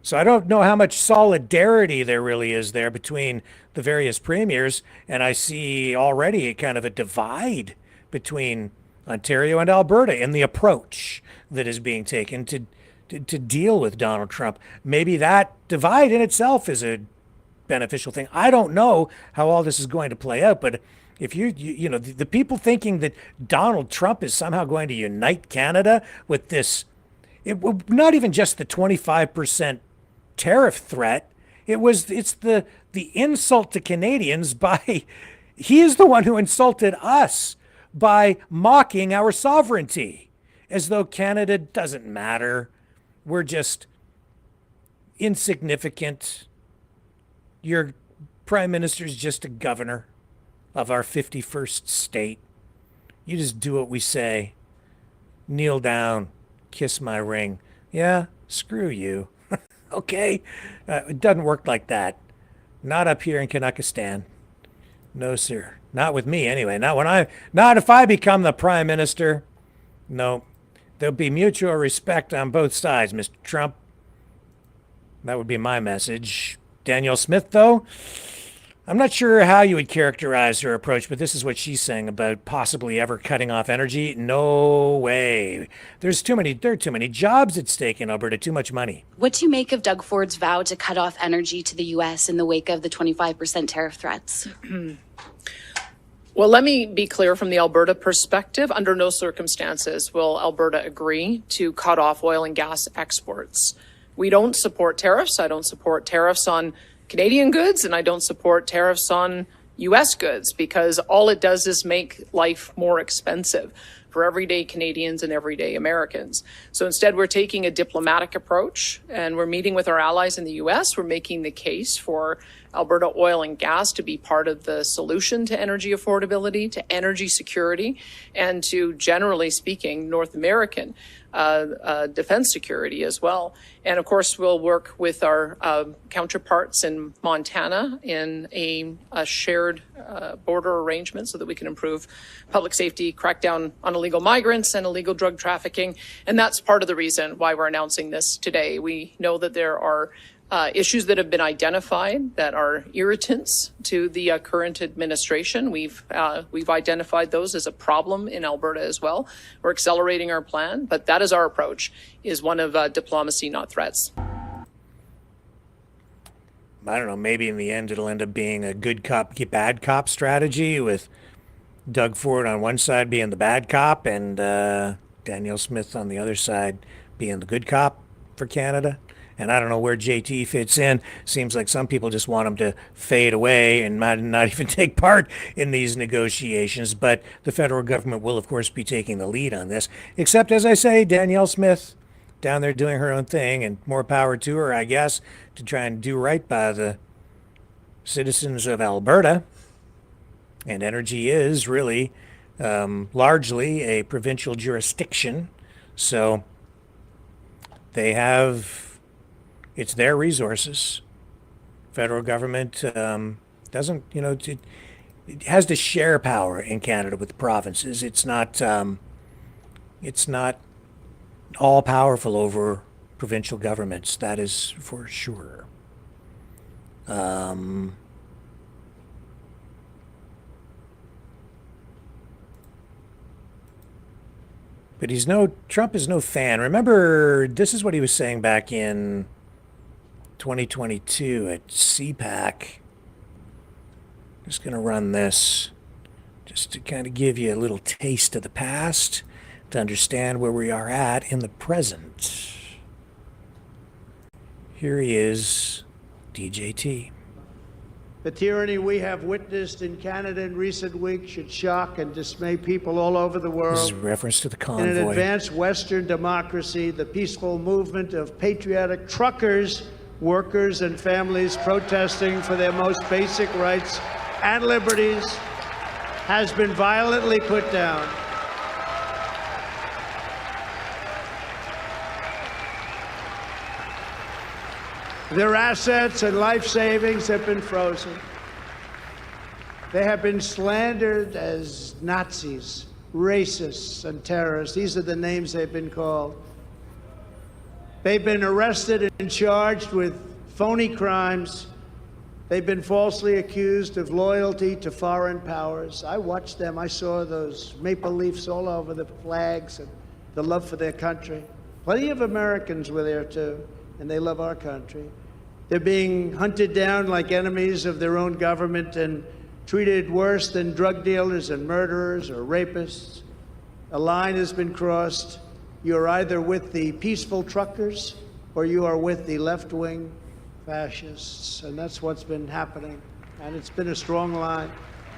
So I don't know how much solidarity there really is there between the various premiers, and I see already kind of a divide between Ontario and Alberta in the approach that is being taken to deal with Donald Trump. Maybe that divide in itself is a beneficial thing. I don't know how all this is going to play out, but if the people thinking that Donald Trump is somehow going to unite Canada with this, not even just the 25% tariff threat, it's the insult to Canadians by, he is the one who insulted us by mocking our sovereignty, as though Canada doesn't matter. we're just insignificant. Your prime minister's just a governor of our 51st state. You just do what we say. Kneel down, kiss my ring. Yeah, screw you. Okay? It doesn't work like that. Not up here in Kanakistan. No, sir. Not with me, anyway. Not if I become the prime minister. No. There'll be mutual respect on both sides, Mr. Trump. That would be my message. Danielle Smith, though, I'm not sure how you would characterize her approach, but this is what she's saying about possibly ever cutting off energy. No way. There are too many jobs at stake in Alberta, too much money. What do you make of Doug Ford's vow to cut off energy to the U.S. in the wake of the 25% tariff threats? Well, let me be clear from the Alberta perspective. Under no circumstances will Alberta agree to cut off oil and gas exports. We don't support tariffs. I don't support tariffs on Canadian goods, and I don't support tariffs on U.S. goods, because all it does is make life more expensive for everyday Canadians and everyday Americans. So instead, we're taking a diplomatic approach, and we're meeting with our allies in the U.S. We're making the case for Alberta oil and gas to be part of the solution to energy affordability, to energy security, and to, generally speaking, North American defense security as well. And of course, we'll work with our counterparts in Montana in a shared border arrangement so that we can improve public safety, crack down on illegal migrants and illegal drug trafficking. And that's part of the reason why we're announcing this today. We know that there are issues that have been identified that are irritants to the current administration. We've identified those as a problem in Alberta as well. We're accelerating our plan, but that is our approach, is one of diplomacy, not threats. I don't know, maybe in the end it'll end up being a good cop, bad cop strategy, with Doug Ford on one side being the bad cop and Danielle Smith on the other side being the good cop for Canada. And I don't know where JT fits in. Seems like some people just want him to fade away and might not even take part in these negotiations. But the federal government will, of course, be taking the lead on this. Except, as I say, Danielle Smith down there doing her own thing, and more power to her, I guess, to try and do right by the citizens of Alberta. And energy is really largely a provincial jurisdiction. So they have... It's their resources. Federal government doesn't, it has to share power in Canada with the provinces. It's not all powerful over provincial governments. That is for sure. But Trump is no fan. Remember, this is what he was saying back in 2022 at CPAC. Just going to run this just to kind of give you a little taste of the past, to understand where we are at in the present. Here he is, DJT. The tyranny we have witnessed in Canada in recent weeks should shock and dismay people all over the world. This is a reference to the convoy. In an advanced Western democracy, the peaceful movement of patriotic truckers, workers, and families protesting for their most basic rights and liberties has been violently put down. Their assets and life savings have been frozen. They have been slandered as Nazis, racists, and terrorists. These are the names they've been called. They've been arrested and charged with phony crimes. They've been falsely accused of loyalty to foreign powers. I watched them. I saw those maple leafs all over the flags and the love for their country. Plenty of Americans were there too, and they love our country. They're being hunted down like enemies of their own government and treated worse than drug dealers and murderers or rapists. A line has been crossed. You're either with the peaceful truckers or you are with the left-wing fascists. And that's what's been happening. And it's been a strong line.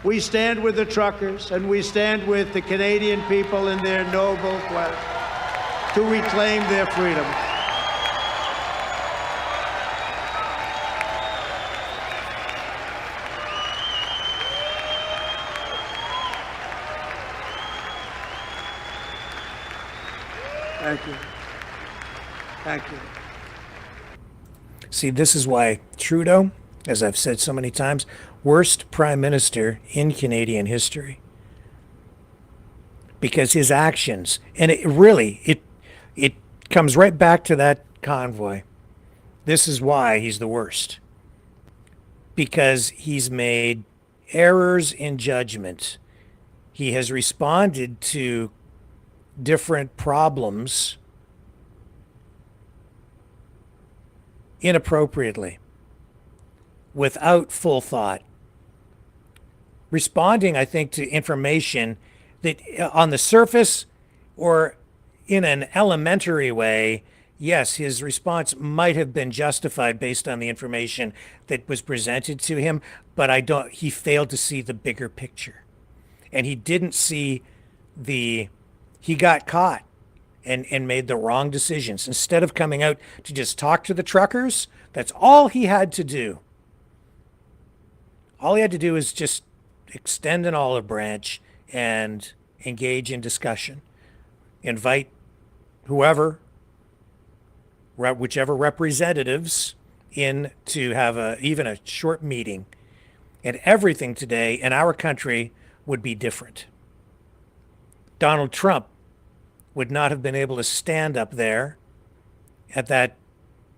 We stand with the truckers, and we stand with the Canadian people in their noble quest to reclaim their freedom. Thank you. Thank you. See, this is why Trudeau, as I've said so many times, worst prime minister in Canadian history. Because his actions, and it comes right back to that convoy. This is why he's the worst. Because he's made errors in judgment. He has responded to different problems inappropriately, without full thought. Responding, I think, to information that on the surface or in an elementary way, yes, his response might have been justified based on the information that was presented to him, but he failed to see the bigger picture. And he didn't see he got caught and made the wrong decisions. Instead of coming out to just talk to the truckers, that's all he had to do. All he had to do is just extend an olive branch and engage in discussion. Invite whichever representatives in to have even a short meeting. And everything today in our country would be different. Donald Trump would not have been able to stand up there at that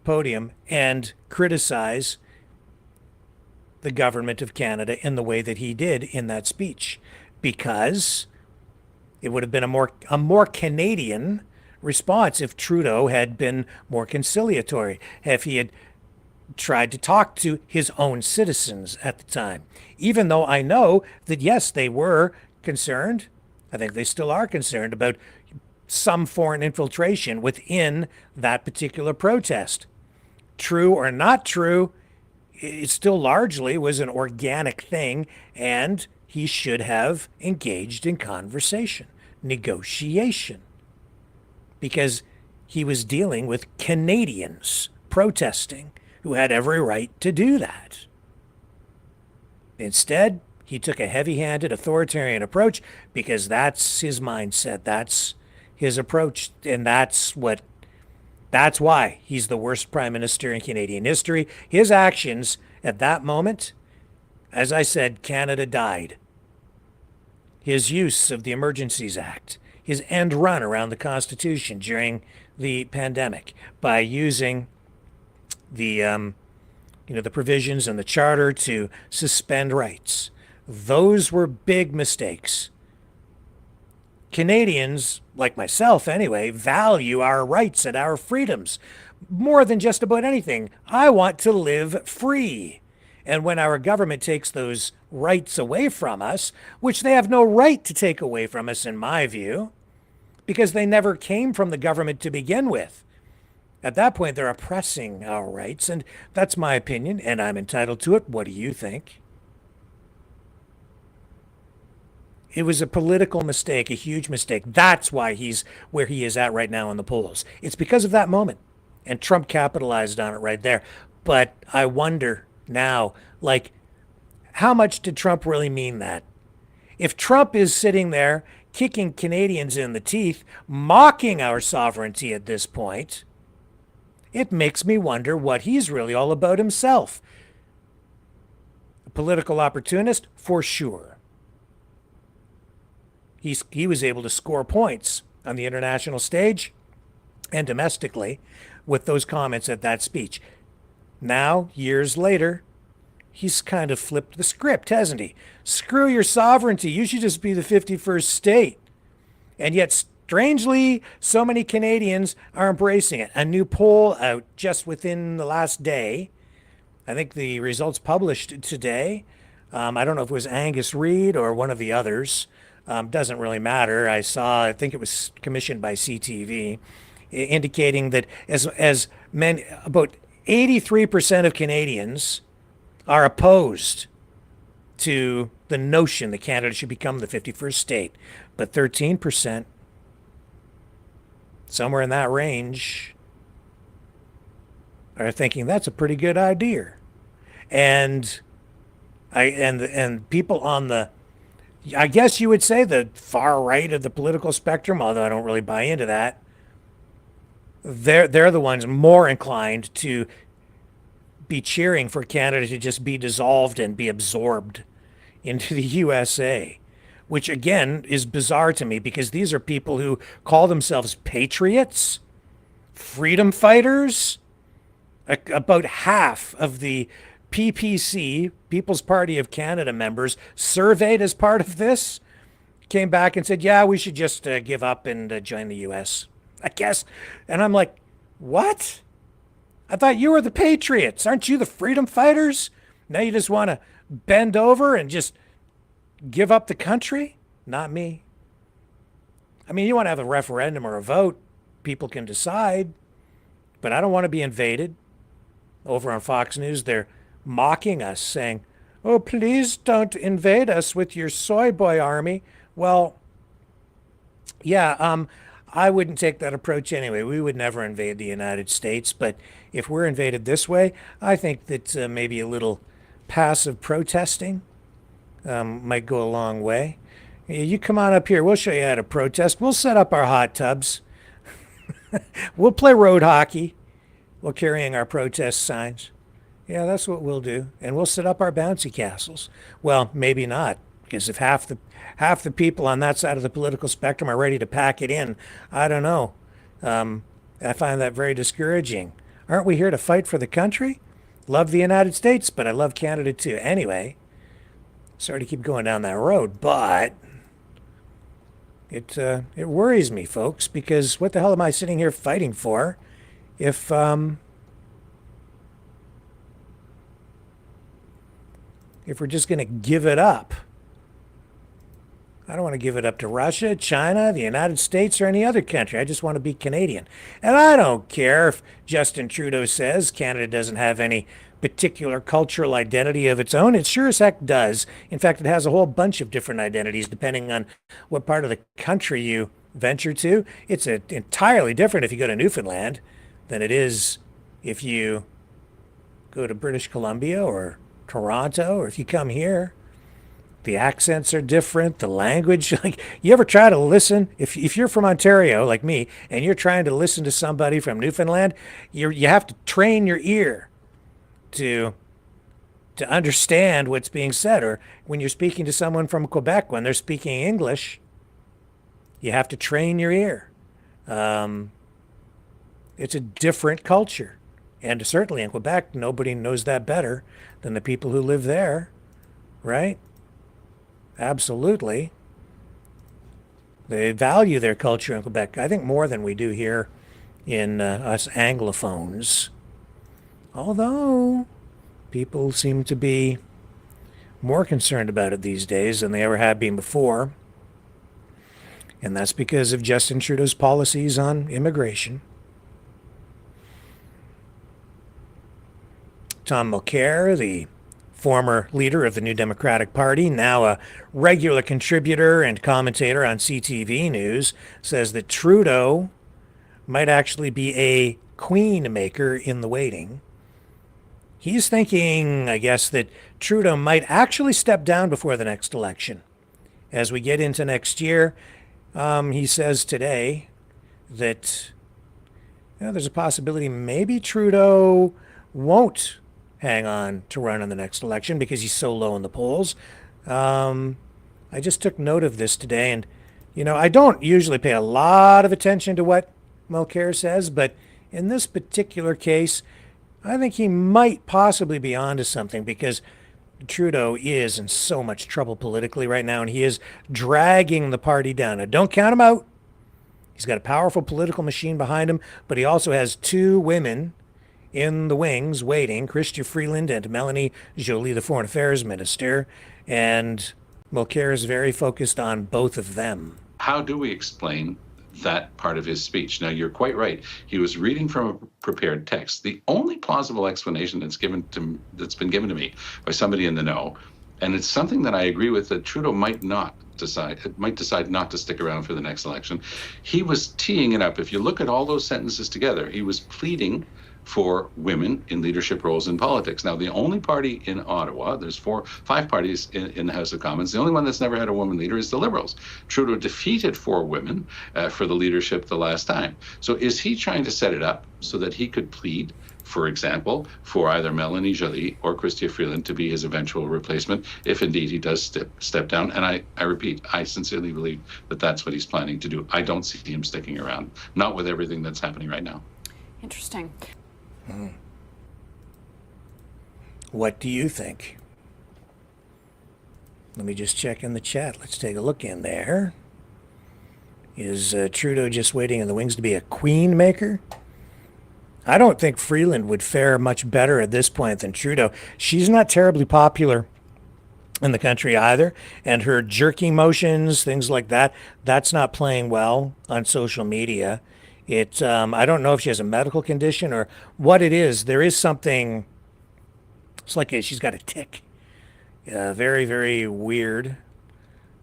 podium and criticize the government of Canada in the way that he did in that speech, because it would have been a more Canadian response if Trudeau had been more conciliatory, if he had tried to talk to his own citizens at the time. Even though I know that, yes, they were concerned, I think they still are concerned about some foreign infiltration within that particular protest. True or not true, it still largely was an organic thing, and he should have engaged in conversation, negotiation, because he was dealing with Canadians protesting who had every right to do that. Instead, he took a heavy-handed authoritarian approach because that's his mindset, that's his approach, and that's why he's the worst prime minister in Canadian history. His actions at that moment, as I said, Canada died. His use of the Emergencies Act, his end run around the Constitution during the pandemic by using the provisions in the Charter to suspend rights. Those were big mistakes. Canadians, like myself anyway, value our rights and our freedoms more than just about anything. I want to live free. And when our government takes those rights away from us, which they have no right to take away from us in my view, because they never came from the government to begin with. At that point, they're oppressing our rights, and that's my opinion, and I'm entitled to it. What do you think? It was a political mistake, a huge mistake. That's why he's where he is at right now in the polls. It's because of that moment. And Trump capitalized on it right there. But I wonder now, how much did Trump really mean that? If Trump is sitting there kicking Canadians in the teeth, mocking our sovereignty at this point, it makes me wonder what he's really all about himself. A political opportunist, for sure. He was able to score points on the international stage and domestically with those comments at that speech. Now, years later, he's kind of flipped the script, hasn't he? Screw your sovereignty. You should just be the 51st state. And yet, strangely, so many Canadians are embracing it. A new poll out just within the last day. I think the results published today. I don't know if it was Angus Reid or one of the others. Doesn't really matter. I think it was commissioned by CTV, indicating that about 83% of Canadians are opposed to the notion that Canada should become the 51st state, but 13%, somewhere in that range, are thinking that's a pretty good idea. And people on the, I guess you would say, the far right of the political spectrum, although I don't really buy into that, they're the ones more inclined to be cheering for Canada to just be dissolved and be absorbed into the USA, which again is bizarre to me because these are people who call themselves patriots, freedom fighters. About half of the PPC, People's Party of Canada members, surveyed as part of this, came back and said, yeah, we should just give up and join the US, I guess. And I'm like, what? I thought you were the patriots. Aren't you the freedom fighters? Now you just want to bend over and just give up the country? Not me. I mean, you want to have a referendum or a vote, people can decide, but I don't want to be invaded. Over on Fox News, they're mocking us, saying, oh, please don't invade us with your soy boy army. Well, yeah, I wouldn't take that approach anyway. We would never invade the United States, but if we're invaded this way, I think that maybe a little passive protesting might go a long way. You come on up here, we'll show you how to protest. We'll set up our hot tubs. We'll play road hockey while carrying our protest signs. Yeah, that's what we'll do. And we'll set up our bouncy castles. Well, maybe not, because if half the people on that side of the political spectrum are ready to pack it in, I don't know. I find that very discouraging. Aren't we here to fight for the country? Love the United States, but I love Canada too. Anyway, sorry to keep going down that road, but it worries me, folks, because what the hell am I sitting here fighting for if we're just going to give it up? I don't want to give it up to Russia, China, the United States, or any other country. I just want to be Canadian. And I don't care if Justin Trudeau says Canada doesn't have any particular cultural identity of its own. It sure as heck does. In fact, it has a whole bunch of different identities depending on what part of the country you venture to. It's entirely different if you go to Newfoundland than it is if you go to British Columbia or Toronto, or if you come here. The accents are different, the language. Like, you ever try to listen, if you're from Ontario like me and you're trying to listen to somebody from Newfoundland, you have to train your ear to understand what's being said. Or when you're speaking to someone from Quebec, when they're speaking English, you have to train your ear. It's a different culture. And certainly in Quebec, nobody knows that better than the people who live there, right? Absolutely. They value their culture in Quebec, I think, more than we do here in us Anglophones. Although people seem to be more concerned about it these days than they ever have been before. And that's because of Justin Trudeau's policies on immigration. Tom Mulcair, the former leader of the New Democratic Party, now a regular contributor and commentator on CTV News, says that Trudeau might actually be a queen maker in the waiting. He's thinking, I guess, that Trudeau might actually step down before the next election. As we get into next year, he says today that there's a possibility maybe Trudeau won't hang on to run in the next election because he's so low in the polls. I just took note of this today, and I don't usually pay a lot of attention to what Mulcair says, but in this particular case, I think he might possibly be onto something, because Trudeau is in so much trouble politically right now, and he is dragging the party down. Now, don't count him out. He's got a powerful political machine behind him, but he also has two women in the wings waiting, Chrystia Freeland and Melanie Joly, the Foreign Affairs Minister, and Mulcair is very focused on both of them. How do we explain that part of his speech? Now, you're quite right. He was reading from a prepared text. The only plausible explanation that's been given to me by somebody in the know, and it's something that I agree with, that Trudeau might decide not to stick around for the next election. He was teeing it up. If you look at all those sentences together, he was pleading for women in leadership roles in politics. Now, the only party in Ottawa, there's 5 parties in the House of Commons, the only one that's never had a woman leader is the Liberals. Trudeau defeated 4 women for the leadership the last time. So is he trying to set it up so that he could plead, for example, for either Melanie Joly or Chrystia Freeland to be his eventual replacement, if indeed he does step down? And I repeat, I sincerely believe that that's what he's planning to do. I don't see him sticking around, not with everything that's happening right now. Interesting. What do you think? Let me just check in the chat. Let's take a look in there. Is Trudeau just waiting in the wings to be a queen maker? I don't think Freeland would fare much better at this point than Trudeau. She's not terribly popular in the country either, and her jerking motions, things like that, that's not playing well on social media. I don't know if she has a medical condition or what it is. There is something, it's like she's got a tic. Very, very weird,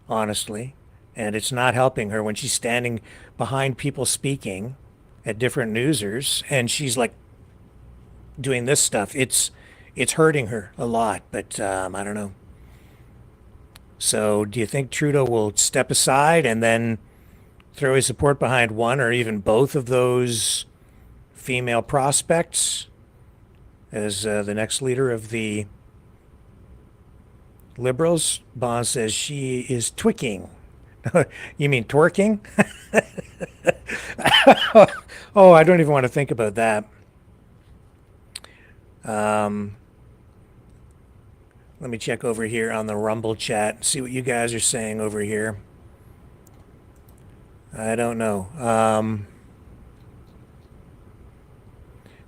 honestly. And it's not helping her when she's standing behind people speaking at different newsers, and she's like doing this stuff. It's hurting her a lot, but I don't know. So do you think Trudeau will step aside and then throw his support behind one or even both of those female prospects as the next leader of the Liberals? Bon says she is twicking. You mean twerking? Oh, I don't even want to think about that. Let me check over here on the Rumble chat and see what you guys are saying over here. I don't know.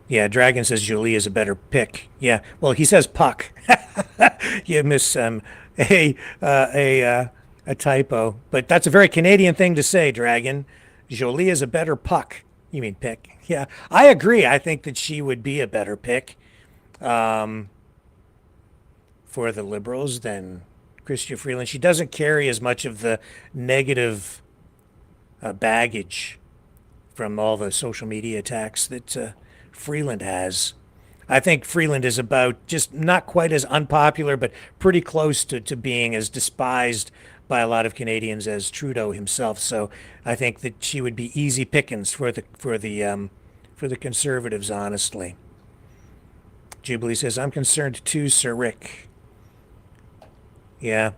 Yeah, Dragon says Jolie is a better pick. Yeah, well, he says puck. You miss a typo, but that's a very Canadian thing to say, Dragon. Jolie is a better puck. You mean pick? Yeah, I agree. I think that she would be a better pick for the Liberals than Chrystia Freeland. She doesn't carry as much of the negative baggage from all the social media attacks that Freeland has. I think Freeland is about just not quite as unpopular, but pretty close to being as despised by a lot of Canadians as Trudeau himself. So I think that she would be easy pickings for the Conservatives, honestly. Jubilee says, I'm concerned too, Sir Rick. Yeah,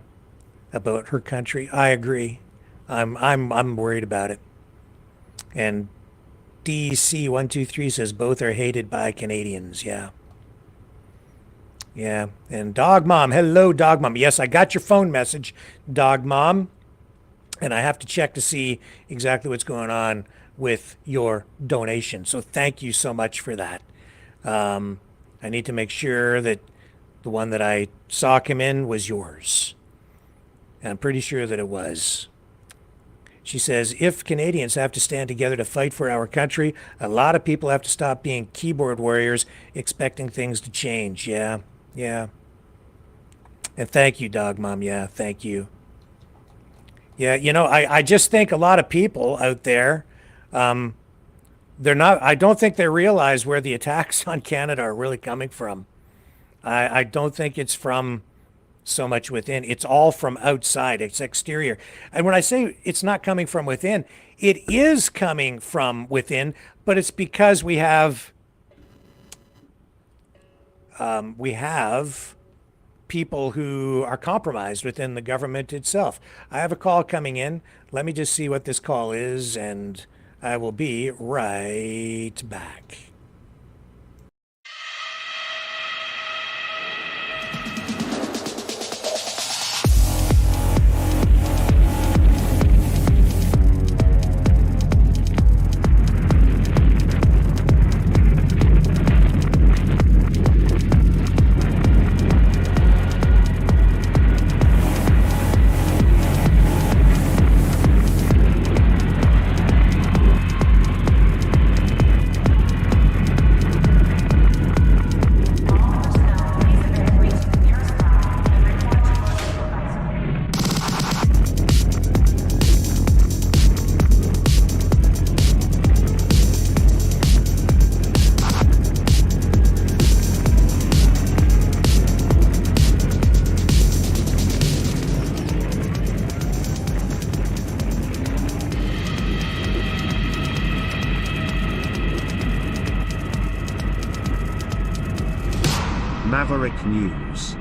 about her country. I agree. I'm worried about it. And DC123 says both are hated by Canadians. Yeah. Yeah. And Dog Mom, hello, Dog Mom. Yes, I got your phone message, Dog Mom. And I have to check to see exactly what's going on with your donation. So thank you so much for that. I need to make sure that the one that I saw come in was yours. And I'm pretty sure that it was. She says, if Canadians have to stand together to fight for our country, a lot of people have to stop being keyboard warriors expecting things to change. Yeah, yeah. And thank you, Dog Mom. Yeah, thank you. Yeah, you know, I just think a lot of people out there, I don't think they realize where the attacks on Canada are really coming from. I don't think it's from so much within. It's all from outside. It's exterior. And when I say it's not coming from within, it is coming from within, but it's because we have people who are compromised within the government itself. I have a call coming in. Let me just see what this call is, and I will be right back. Maverick News.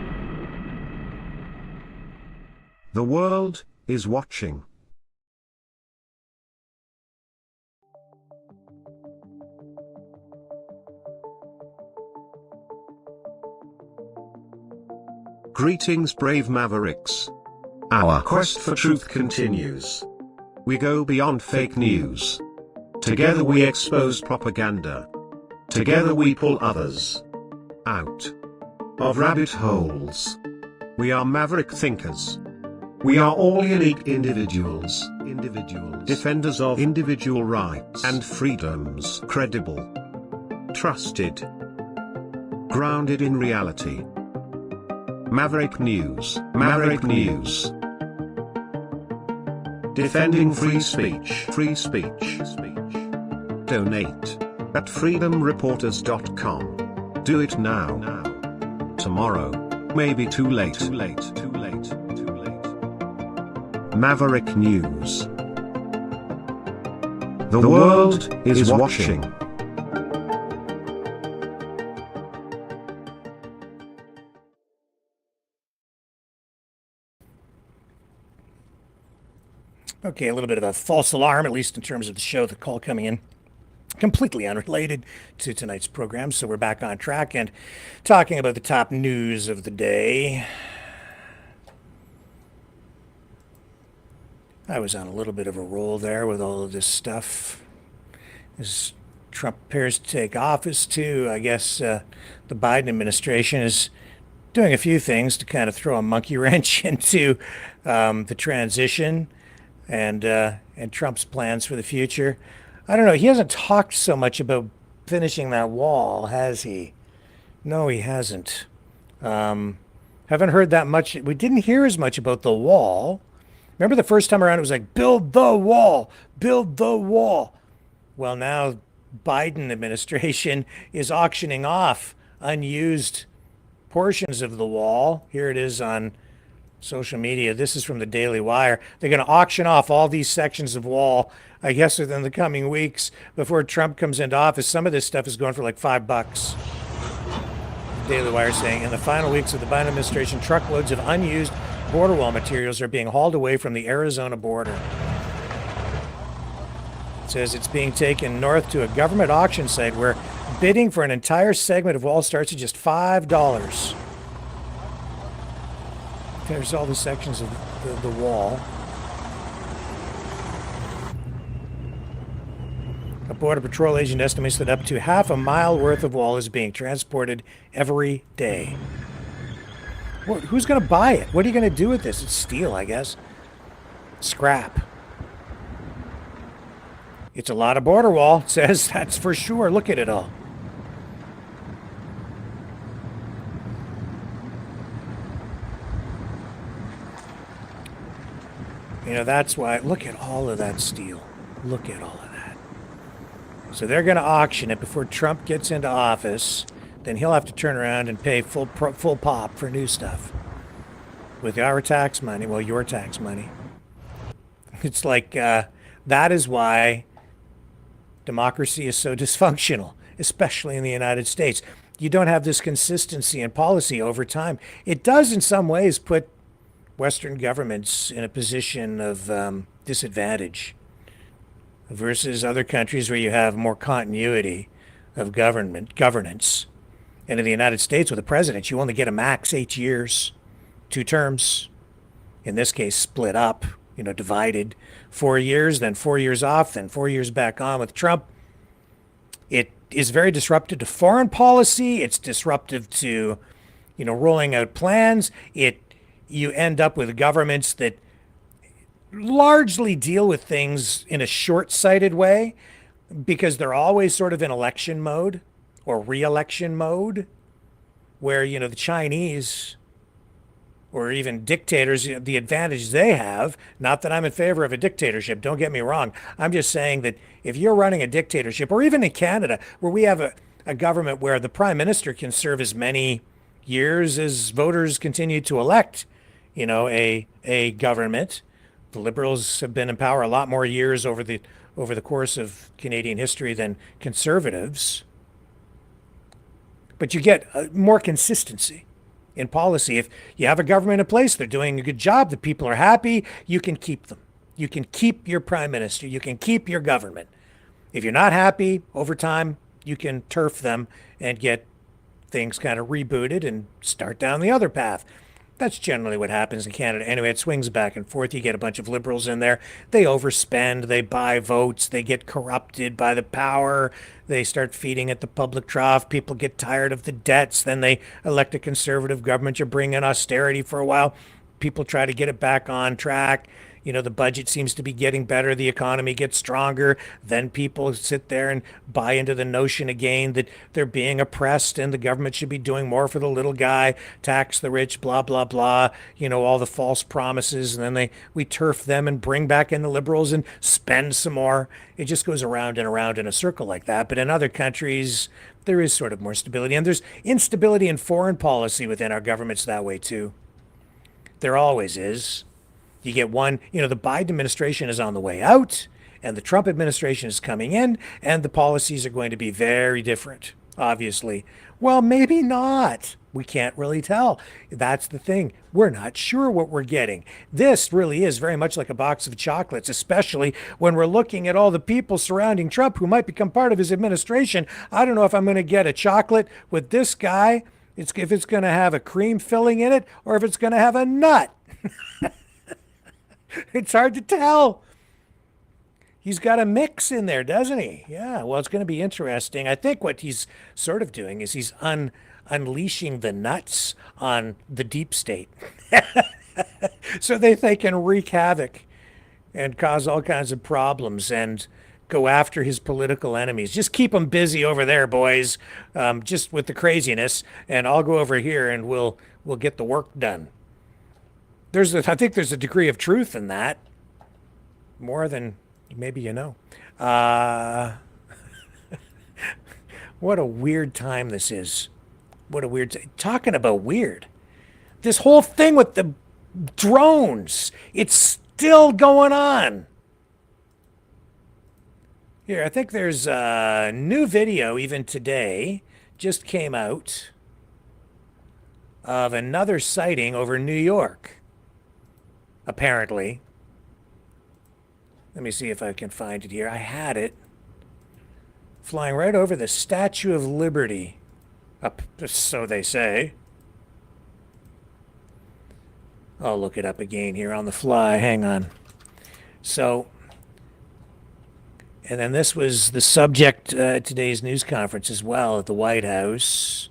The world is watching. Greetings, brave Mavericks. Our quest for truth continues. We go beyond fake news. Together we expose propaganda. Together we pull others out of rabbit holes. We are maverick thinkers. We are all unique individuals, defenders of individual rights and freedoms, credible, trusted, grounded in reality. Maverick News, Maverick News. Defending free speech, free speech. Donate at freedomreporters.com. Do it now. Tomorrow may be too late. Maverick News. The world is watching. Okay, a little bit of a false alarm, at least in terms of the show, the call coming in. Completely unrelated to tonight's program, so we're back on track and talking about the top news of the day. I was on a little bit of a roll there with all of this stuff. As Trump prepares to take office, too, I guess the Biden administration is doing a few things to kind of throw a monkey wrench into the transition and Trump's plans for the future. I don't know. He hasn't talked so much about finishing that wall, has he? No, he hasn't. Haven't heard that much. We didn't hear as much about the wall. Remember the first time around, it was like, build the wall, build the wall. Well, now Biden administration is auctioning off unused portions of the wall. Here it is on social media. This is from the Daily Wire. They're going to auction off all these sections of wall, I guess, within the coming weeks before Trump comes into office. Some of this stuff is going for like $5. Daily Wire saying, in the final weeks of the Biden administration, truckloads of unused border wall materials are being hauled away from the Arizona border. It says it's being taken north to a government auction site where bidding for an entire segment of wall starts at just $5. There's all the sections of the wall. A Border Patrol agent estimates that up to half a mile worth of wall is being transported every day. Who's going to buy it? What are you going to do with this? It's steel, I guess. Scrap. It's a lot of border wall, it says, that's for sure. Look at it all. You know, that's why, look at all of that steel. Look at all of that. So they're going to auction it before Trump gets into office. Then he'll have to turn around and pay full pop for new stuff. With our tax money, well, your tax money. It's like, that is why democracy is so dysfunctional, especially in the United States. You don't have this consistency in policy over time. It does in some ways put Western governments in a position of disadvantage versus other countries where you have more continuity of governance. And in the United States with a president, you only get a max 8 years, 2 terms. In this case, split up, divided. 4 years, then 4 years off, then 4 years back on with Trump. It is very disruptive to foreign policy. It's disruptive to, rolling out plans. You end up with governments that largely deal with things in a short-sighted way because they're always sort of in election mode or re-election mode where, the Chinese or even dictators, the advantage they have, not that I'm in favor of a dictatorship, don't get me wrong. I'm just saying that if you're running a dictatorship, or even in Canada, where we have a government where the prime minister can serve as many years as voters continue to elect, a government. The Liberals have been in power a lot more years over the course of Canadian history than Conservatives. But you get more consistency in policy. If you have a government in place, they're doing a good job, the people are happy, you can keep them. You can keep your prime minister, you can keep your government. If you're not happy, over time, you can turf them and get things kind of rebooted and start down the other path. That's generally what happens in Canada. Anyway, it swings back and forth. You get a bunch of liberals in there. They overspend. They buy votes. They get corrupted by the power. They start feeding at the public trough. People get tired of the debts. Then they elect a conservative government. You bring in austerity for a while. People try to get it back on track. You know, the budget seems to be getting better. The economy gets stronger. Then people sit there and buy into the notion again that they're being oppressed and the government should be doing more for the little guy, tax the rich, blah, blah, blah. You know, all the false promises. And then we turf them and bring back in the liberals and spend some more. It just goes around and around in a circle like that. But in other countries, there is sort of more stability. And there's instability in foreign policy within our governments that way too. There always is. You get one, you know, the Biden administration is on the way out and the Trump administration is coming in and the policies are going to be very different, obviously. Well, maybe not. We can't really tell. That's the thing. We're not sure what we're getting. This really is very much like a box of chocolates, especially when we're looking at all the people surrounding Trump who might become part of his administration. I don't know if I'm going to get a chocolate with this guy, if it's going to have a cream filling in it or if it's going to have a nut. It's hard to tell. He's got a mix in there, doesn't he? Yeah, well, it's going to be interesting. I think what he's sort of doing is he's unleashing the nuts on the deep state. So they can wreak havoc and cause all kinds of problems and go after his political enemies. Just keep them busy over there, boys, just with the craziness, and I'll go over here and we'll get the work done. I think there's a degree of truth in that, more than maybe you know. What a weird time this is. What a weird talking about weird. This whole thing with the drones, it's still going on. Here, I think there's a new video even today, just came out, of another sighting over New York. Apparently. Let me see if I can find it here. I had it. Flying right over the Statue of Liberty. Up, so they say. I'll look it up again here on the fly. Hang on. So, and then this was the subject at today's news conference as well at the White House.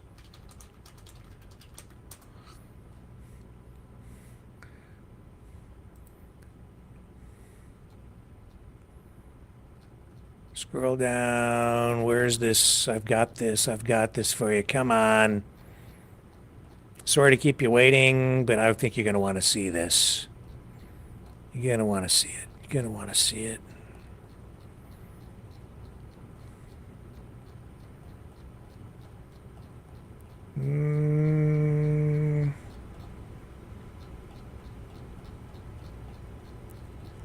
Scroll down. Where's this? I've got this for you. Come on. Sorry to keep you waiting, but I think you're going to want to see this. You're going to want to see it. You're going to want to see it.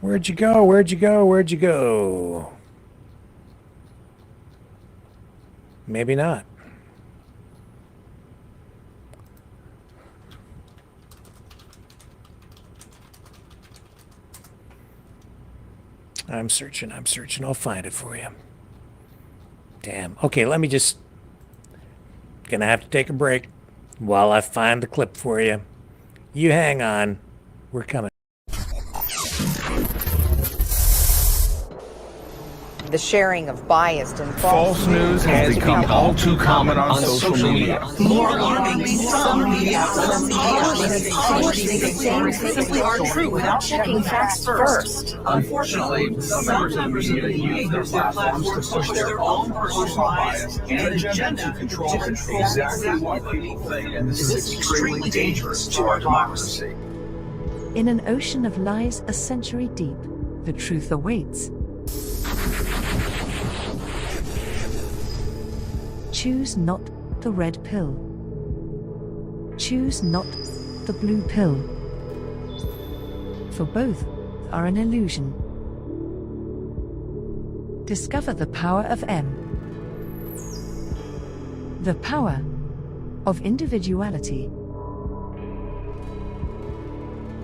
Where'd you go? Where'd you go? Where'd you go? Maybe not. I'm searching. I'll find it for you. Damn. Okay, let me just... Gonna have to take a break while I find the clip for you. You hang on. We're coming. The sharing of biased and false news has become all too common on social media. More alarmingly, some media outlets simply aren't true without checking facts first. Unfortunately, some members of the media use their platforms to push their own personal bias and agenda to control exactly what people think, and this is extremely dangerous to our democracy. In an ocean of lies a century deep, the truth awaits. Choose not the red pill. Choose not the blue pill. For both are an illusion. Discover the power of M. The power of individuality.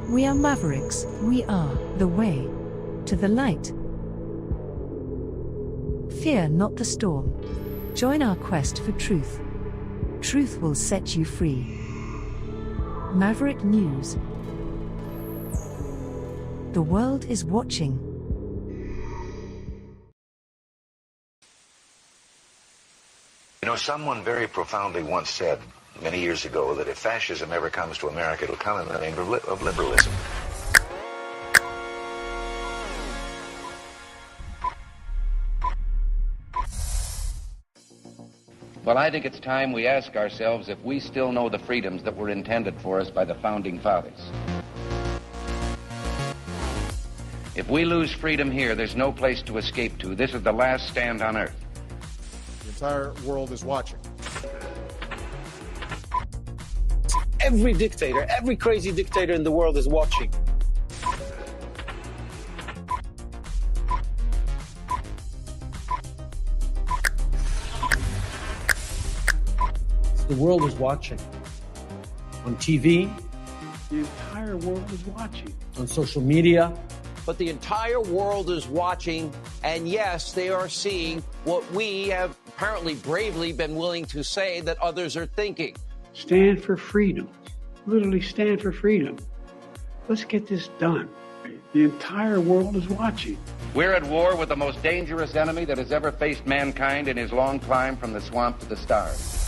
We are Mavericks, we are the way to the light. Fear not the storm. Join our quest for truth. Truth will set you free. Maverick News. The world is watching. You know, someone very profoundly once said many years ago that if fascism ever comes to America, it'll come in the name of liberalism. Well, I think it's time we ask ourselves if we still know the freedoms that were intended for us by the Founding Fathers. If we lose freedom here, there's no place to escape to. This is the last stand on Earth. The entire world is watching. Every dictator, every crazy dictator in the world is watching. The world is watching. On TV. The entire world is watching. On social media. But the entire world is watching, and yes, they are seeing what we have apparently bravely been willing to say that others are thinking. Stand for freedom. Literally stand for freedom. Let's get this done. The entire world is watching. We're at war with the most dangerous enemy that has ever faced mankind in his long climb from the swamp to the stars.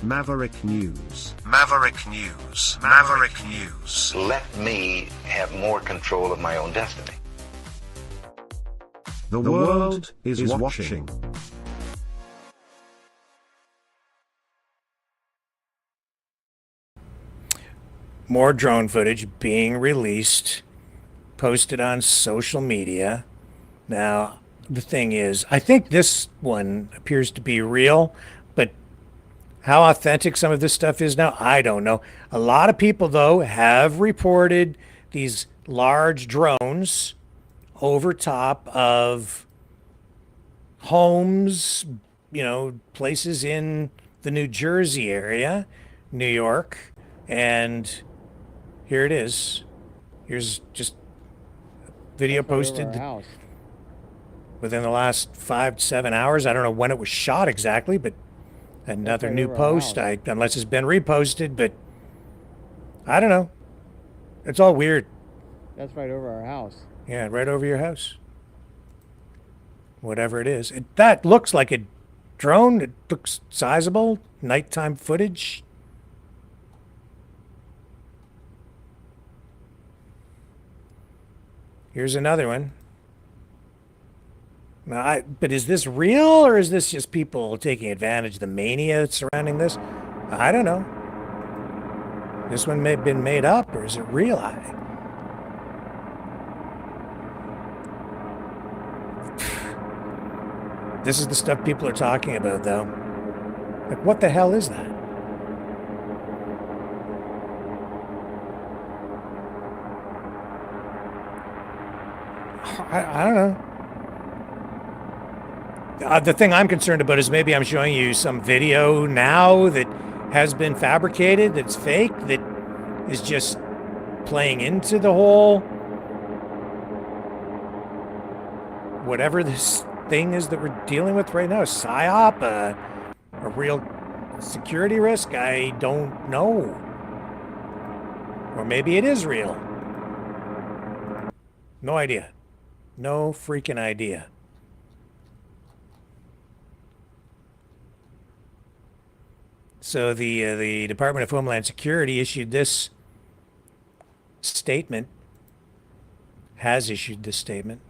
Maverick News. Maverick News. Maverick News. Let me have more control of my own destiny. The world is watching. More drone footage being released, posted on social media. Now, the thing is, I think this one appears to be real, but how authentic some of this stuff is now, I don't know. A lot of people, though, have reported these large drones over top of homes, you know, places in the New Jersey area, New York, and here it is. Here's just a video posted within the last 5 to 7 hours. I don't know when it was shot exactly, but another new post, unless it's been reposted, but I don't know. It's all weird. That's right over our house. Yeah, right over your house. Whatever it is. That looks like a drone. It looks sizable. Nighttime footage. Here's another one. Now, but is this real, or is this just people taking advantage of the mania surrounding this? I don't know. This one may have been made up, or is it real? This is the stuff people are talking about, though. Like, what the hell is that? I don't know. The thing I'm concerned about is maybe I'm showing you some video now that has been fabricated, that's fake, that is just playing into the whole whatever this thing is that we're dealing with right now. A psyop, a real security risk? I don't know. Or maybe it is real. No idea. No freaking idea. So the Department of Homeland Security issued this statement, has issued this statement.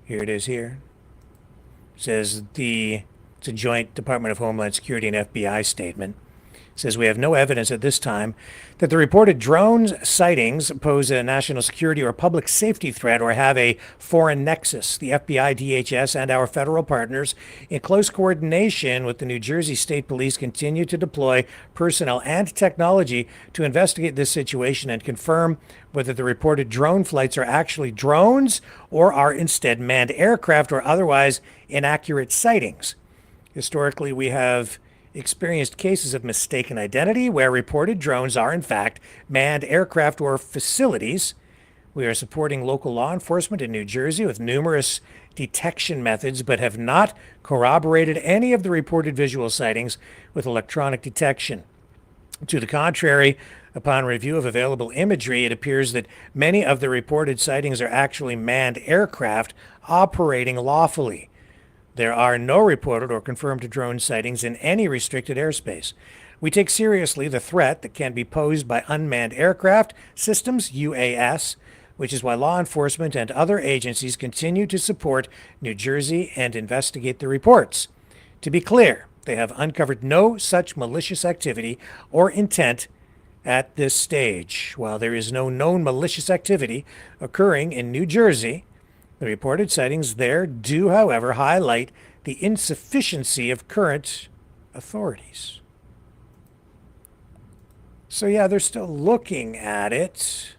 Here it is here. It says it's a joint Department of Homeland Security and FBI statement. It says we have no evidence at this time that the reported drone sightings pose a national security or public safety threat or have a foreign nexus. The FBI, DHS, and our federal partners, in close coordination with the New Jersey State Police, continue to deploy personnel and technology to investigate this situation and confirm whether the reported drone flights are actually drones or are instead manned aircraft or otherwise inaccurate sightings. Historically, we have experienced cases of mistaken identity where reported drones are in fact manned aircraft or facilities. We are supporting local law enforcement in New Jersey with numerous detection methods, but have not corroborated any of the reported visual sightings with electronic detection. To the contrary, upon review of available imagery, it appears that many of the reported sightings are actually manned aircraft operating lawfully. There are no reported or confirmed drone sightings in any restricted airspace. We take seriously the threat that can be posed by unmanned aircraft systems, UAS, which is why law enforcement and other agencies continue to support New Jersey and investigate the reports. To be clear, they have uncovered no such malicious activity or intent at this stage. While there is no known malicious activity occurring in New Jersey, the reported sightings there do, however, highlight the insufficiency of current authorities. So yeah, they're still looking at it.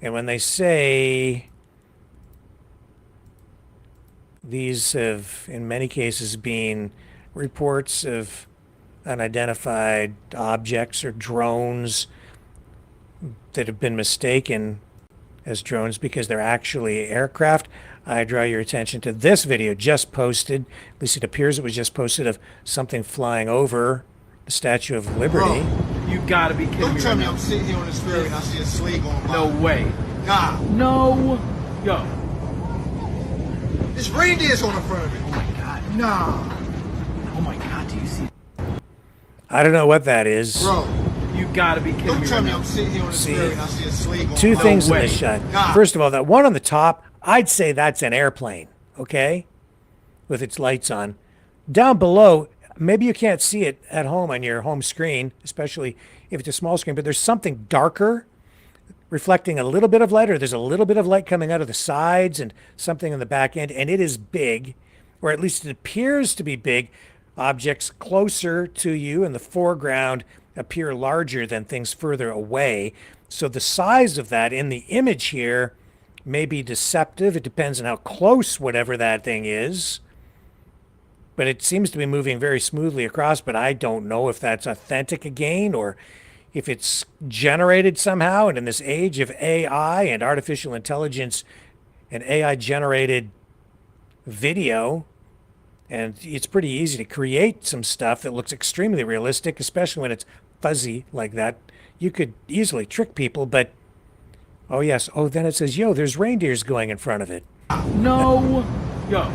And when they say these have, in many cases, been reports of unidentified objects or drones that have been mistaken as drones because they're actually aircraft, I draw your attention to this video just posted, at least it appears it was just posted, of something flying over the Statue of Liberty. Bro, you gotta be kidding me. Don't tell me I'm sitting here on this ferry and I see a slave on by. No way. Nah. No. Yo. This reindeer's on the front of it. Oh my God. Nah. Oh my God, do you see? I don't know what that is. Bro, you gotta be kidding me. Don't tell me I'm sitting here on this ferry and I see a slave on by. Two things in this shot. Nah. First of all, that one on the top, I'd say that's an airplane, okay? With its lights on. Down below, maybe you can't see it at home on your home screen, especially if it's a small screen, but there's something darker reflecting a little bit of light, or there's a little bit of light coming out of the sides and something on the back end, and it is big, or at least it appears to be big. Objects closer to you in the foreground appear larger than things further away. So the size of that in the image here may be deceptive. It depends on how close whatever that thing is. But it seems to be moving very smoothly across, but I don't know if that's authentic again or if it's generated somehow. And in this age of AI and artificial intelligence and AI-generated video, and it's pretty easy to create some stuff that looks extremely realistic, especially when it's fuzzy like that. You could easily trick people, but oh yes, oh then it says, yo, there's reindeers going in front of it. No. Yo.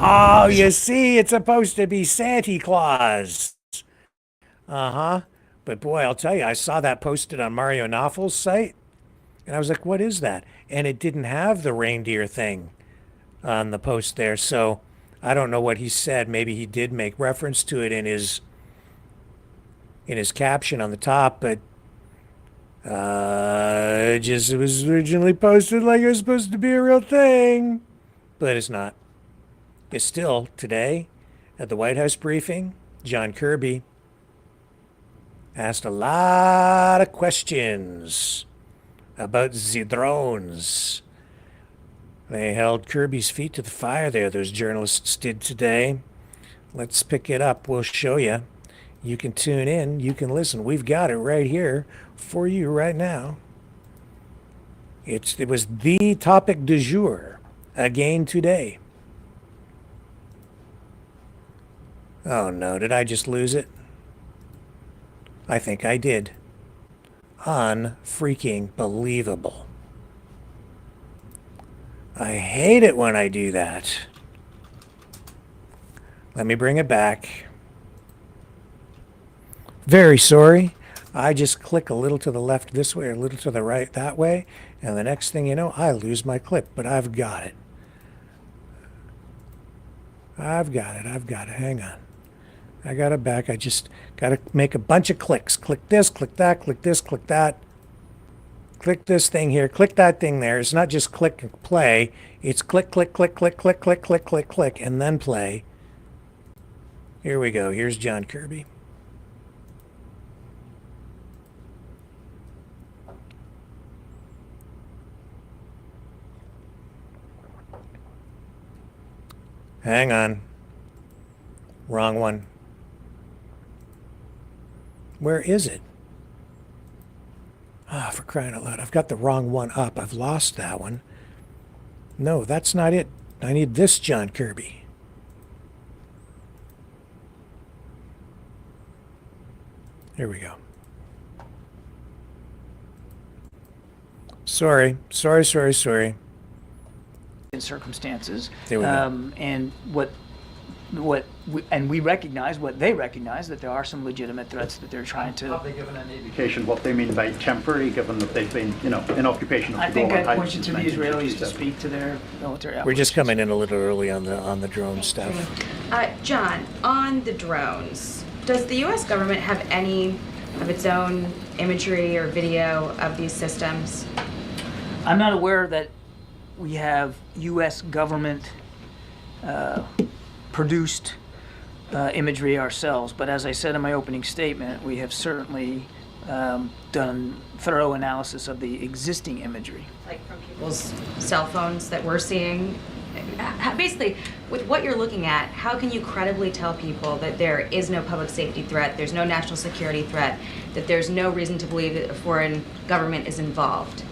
Oh, you see, it's supposed to be Santa Claus. Uh-huh. But boy, I'll tell you, I saw that posted on Mario Nawfal's site, and I was like, what is that? And it didn't have the reindeer thing on the post there, so I don't know what he said. Maybe he did make reference to it in his caption on the top, but it was originally posted like it was supposed to be a real thing, but it's not. It's still today at the White House briefing. John Kirby asked a lot of questions about the drones. They held Kirby's feet to the fire there, those journalists did today. Let's pick it up. We'll show you. You can tune in. You can listen. We've got it right here for you right now. It was the topic du jour again today. Oh no, did I just lose it? I think I did. Unfreaking believable. I hate it when I do that. Let me bring it back. Very sorry. I just click a little to the left this way or a little to the right that way, and the next thing you know, I lose my clip, but I've got it. I've got it. Hang on. I got it back. I just got to make a bunch of clicks. Click this, click that, click this, click that. Click this thing here, click that thing there. It's not just click and play. It's click, click, click, click, click, click, click, click, click, and then play. Here we go. Here's John Kirby. Hang on. Wrong one. Where is it? Ah, for crying out loud. I've got the wrong one up. I've lost that one. No, that's not it. I need this John Kirby. Here we go. Sorry. In circumstances. There we go. And we recognize what they recognize, that there are some legitimate threats that they're trying to. Have they given any indication what they mean by temporary, given that they've been, in occupation of the I think Golan I'd Heights point you since to the Israelis to 1967? speak to their military We're just operations. coming in a little early on the drone stuff. John, on the drones, does the U.S. government have any of its own imagery or video of these systems? I'm not aware that we have U.S. government produced imagery ourselves, but as I said in my opening statement, we have certainly done thorough analysis of the existing imagery. Like from people's cell phones that we're seeing? Basically, with what you're looking at, how can you credibly tell people that there is no public safety threat, there's no national security threat, that there's no reason to believe that a foreign government is involved?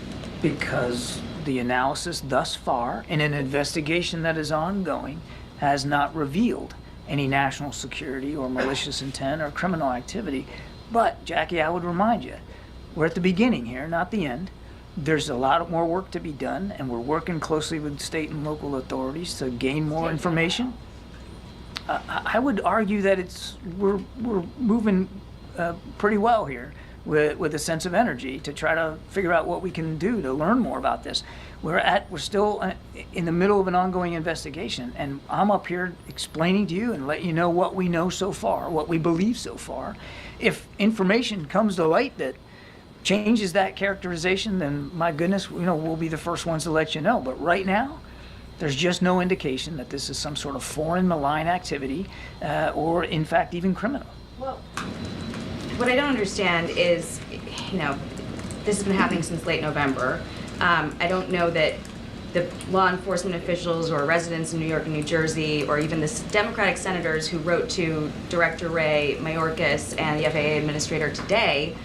Because the analysis thus far, in an investigation that is ongoing, has not revealed any national security or malicious intent or criminal activity. But, Jackie, I would remind you, we're at the beginning here, not the end. There's a lot more work to be done, and we're working closely with state and local authorities to gain more information. I would argue that we're moving pretty well here with a sense of energy to try to figure out what we can do to learn more about this. We're still in the middle of an ongoing investigation, and I'm up here explaining to you and let you know what we know so far, what we believe so far. If information comes to light that changes that characterization, then my goodness, we'll be the first ones to let you know. But right now, there's just no indication that this is some sort of foreign malign activity or, in fact, even criminal. Well, what I don't understand is, this has been happening since late November. I don't know that the law enforcement officials or residents in New York and New Jersey, or even the Democratic senators who wrote to Director Ray Mayorkas and the FAA administrator today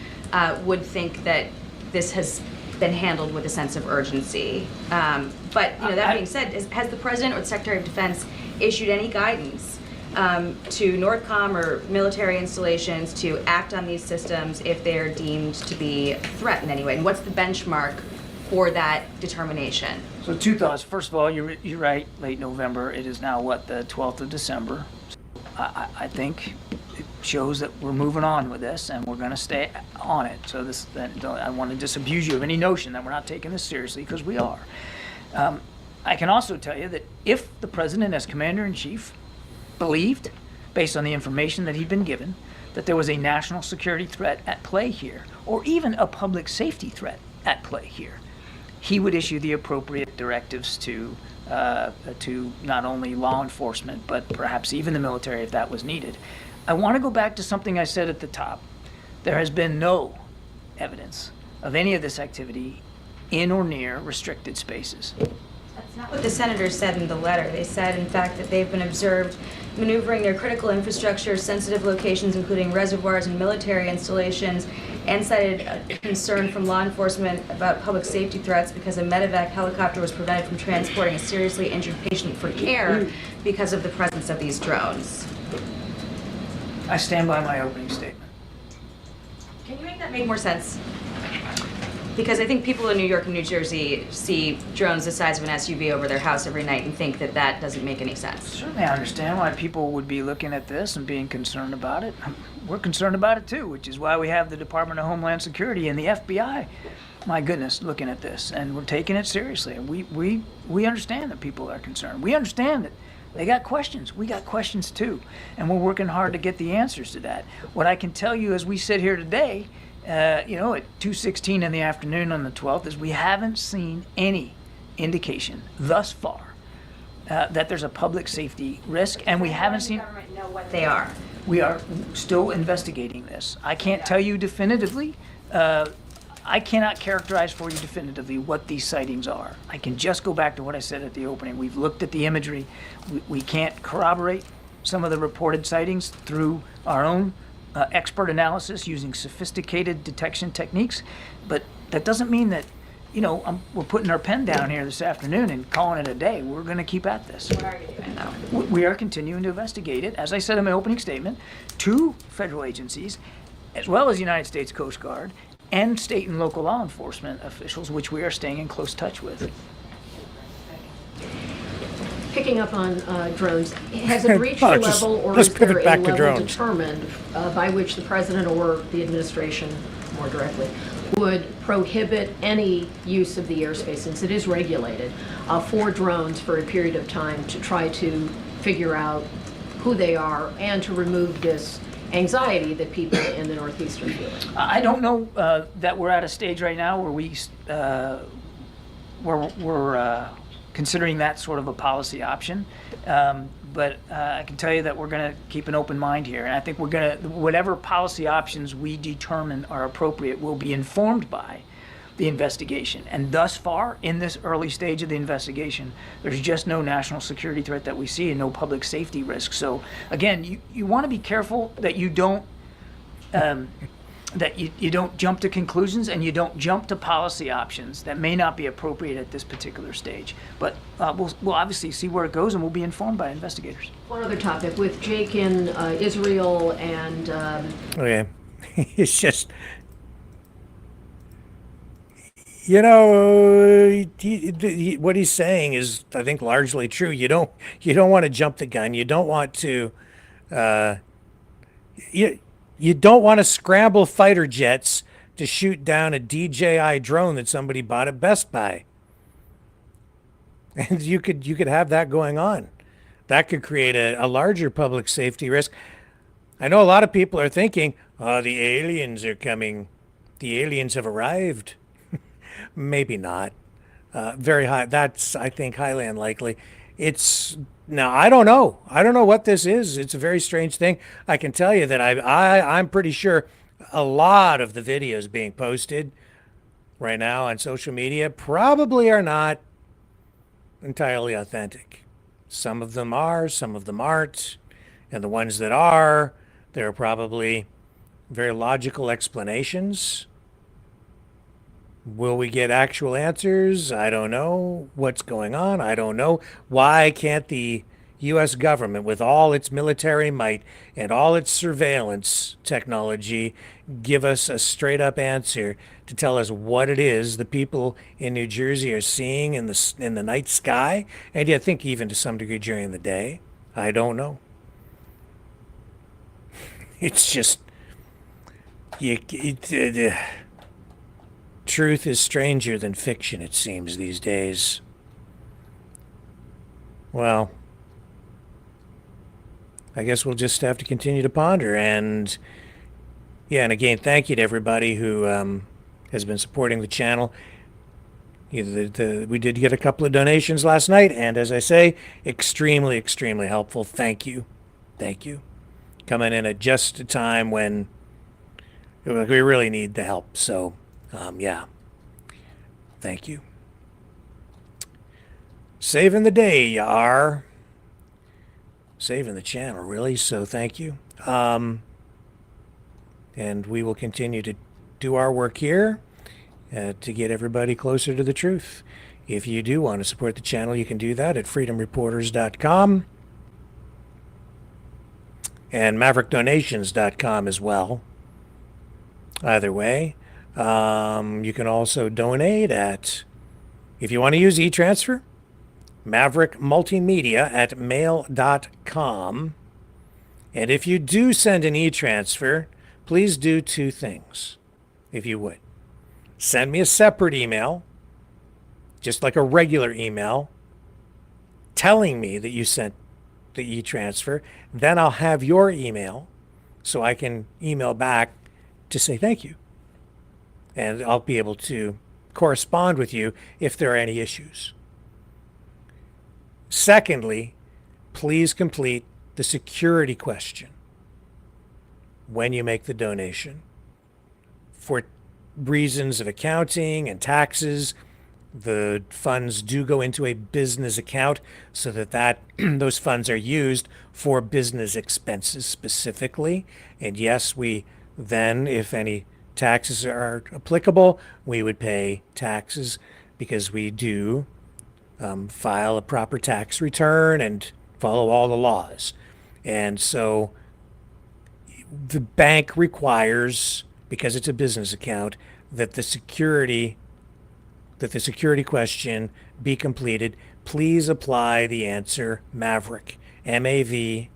would think that this has been handled with a sense of urgency. But that being said, has the President or the Secretary of Defense issued any guidance to NORTHCOM or military installations to act on these systems if they are deemed to be a threat in any way? And what's the benchmark for that determination? So 2 thoughts. First of all, you're right, late November. It is now, the 12th of December. I think it shows that we're moving on with this, and we're going to stay on it. So I want to disabuse you of any notion that we're not taking this seriously, because we are. I can also tell you that if the President, as Commander-in-Chief, believed, based on the information that he'd been given, that there was a national security threat at play here, or even a public safety threat at play here, he would issue the appropriate directives to not only law enforcement, but perhaps even the military if that was needed. I want to go back to something I said at the top. There has been no evidence of any of this activity in or near restricted spaces. That's not what the senators said in the letter. They said, in fact, that they've been observed maneuvering their critical infrastructure, sensitive locations, including reservoirs and military installations, and cited a concern from law enforcement about public safety threats because a medevac helicopter was prevented from transporting a seriously injured patient for care because of the presence of these drones. I stand by my opening statement. Can you make that make more sense? Because I think people in New York and New Jersey see drones the size of an SUV over their house every night and think that that doesn't make any sense. Certainly I understand why people would be looking at this and being concerned about it. We're concerned about it too, which is why we have the Department of Homeland Security and the FBI, my goodness, looking at this. And we're taking it seriously. We understand that people are concerned. We understand that they got questions. We got questions too. And we're working hard to get the answers to that. What I can tell you as we sit here today, at 2:16 in the afternoon on the 12th, is we haven't seen any indication thus far that there's a public safety risk, and we haven't seen. Government know what they are. We are still investigating this. I can't tell you definitively. I cannot characterize for you definitively what these sightings are. I can just go back to what I said at the opening. We've looked at the imagery. We can't corroborate some of the reported sightings through our own expert analysis using sophisticated detection techniques. But that doesn't mean that, we're putting our pen down here this afternoon and calling it a day. We're going to keep at this. What are you doing though? We are continuing to investigate it, as I said in my opening statement, 2 federal agencies, as well as the United States Coast Guard, and state and local law enforcement officials, which we are staying in close touch with. Picking up on drones, has it reached a level, or is there a level determined by which the president or the administration, more directly, would prohibit any use of the airspace, since it is regulated, for drones for a period of time to try to figure out who they are and to remove this anxiety that people in the Northeast are feeling? I don't know that we're at a stage right now where we're considering that sort of a policy option. But I can tell you that we're going to keep an open mind here. And I think whatever policy options we determine are appropriate will be informed by the investigation. And thus far, in this early stage of the investigation, there's just no national security threat that we see and no public safety risk. So again, you want to be careful that you don't you don't jump to conclusions and you don't jump to policy options that may not be appropriate at this particular stage. But we'll obviously see where it goes, and we'll be informed by investigators. One other topic with Jake in Israel and... Okay. It's just... what he's saying is, I think, largely true. You don't want to jump the gun. You don't want to... You don't want to scramble fighter jets to shoot down a DJI drone that somebody bought at Best Buy. And you could have that going on. That could create a larger public safety risk. I know a lot of people are thinking, oh, the aliens are coming. The aliens have arrived. Maybe not. Very high. That's, I think, highly unlikely. Now, I don't know. I don't know what this is. It's a very strange thing. I can tell you that I'm pretty sure a lot of the videos being posted right now on social media probably are not entirely authentic. Some of them are, some of them aren't. And the ones that are, there are probably very logical explanations. Will we get actual answers? I don't know. What's going on? I don't know. Why can't the U.S. government, with all its military might and all its surveillance technology, give us a straight-up answer to tell us what it is the people in New Jersey are seeing in the night sky, and I think even to some degree during the day? I don't know. It's just... Truth is stranger than fiction, it seems, these days. Well, I guess we'll just have to continue to ponder. And again, thank you to everybody who has been supporting the channel. We did get a couple of donations last night, and as I say, extremely, extremely helpful. Thank you. Thank you. Coming in at just a time when we really need the help. So, thank you. Saving the day, you are. Saving the channel, really, so thank you. And we will continue to do our work here to get everybody closer to the truth. If you do want to support the channel, you can do that at freedomreporters.com and maverickdonations.com as well. Either way. You can also donate at, if you want to use e-transfer, Maverick Multimedia at mail.com. And if you do send an e-transfer, please do 2 things, if you would. Send me a separate email, just like a regular email, telling me that you sent the e-transfer. Then I'll have your email so I can email back to say thank you. And I'll be able to correspond with you if there are any issues. Secondly, please complete the security question when you make the donation. For reasons of accounting and taxes, The funds do go into a business account so that those funds are used for business expenses specifically. And yes, we then, if any taxes are applicable, we would pay taxes because we do file a proper tax return and follow all the laws. And so the bank requires, because it's a business account, that the security question be completed. Please apply the answer Maverick, Maverick,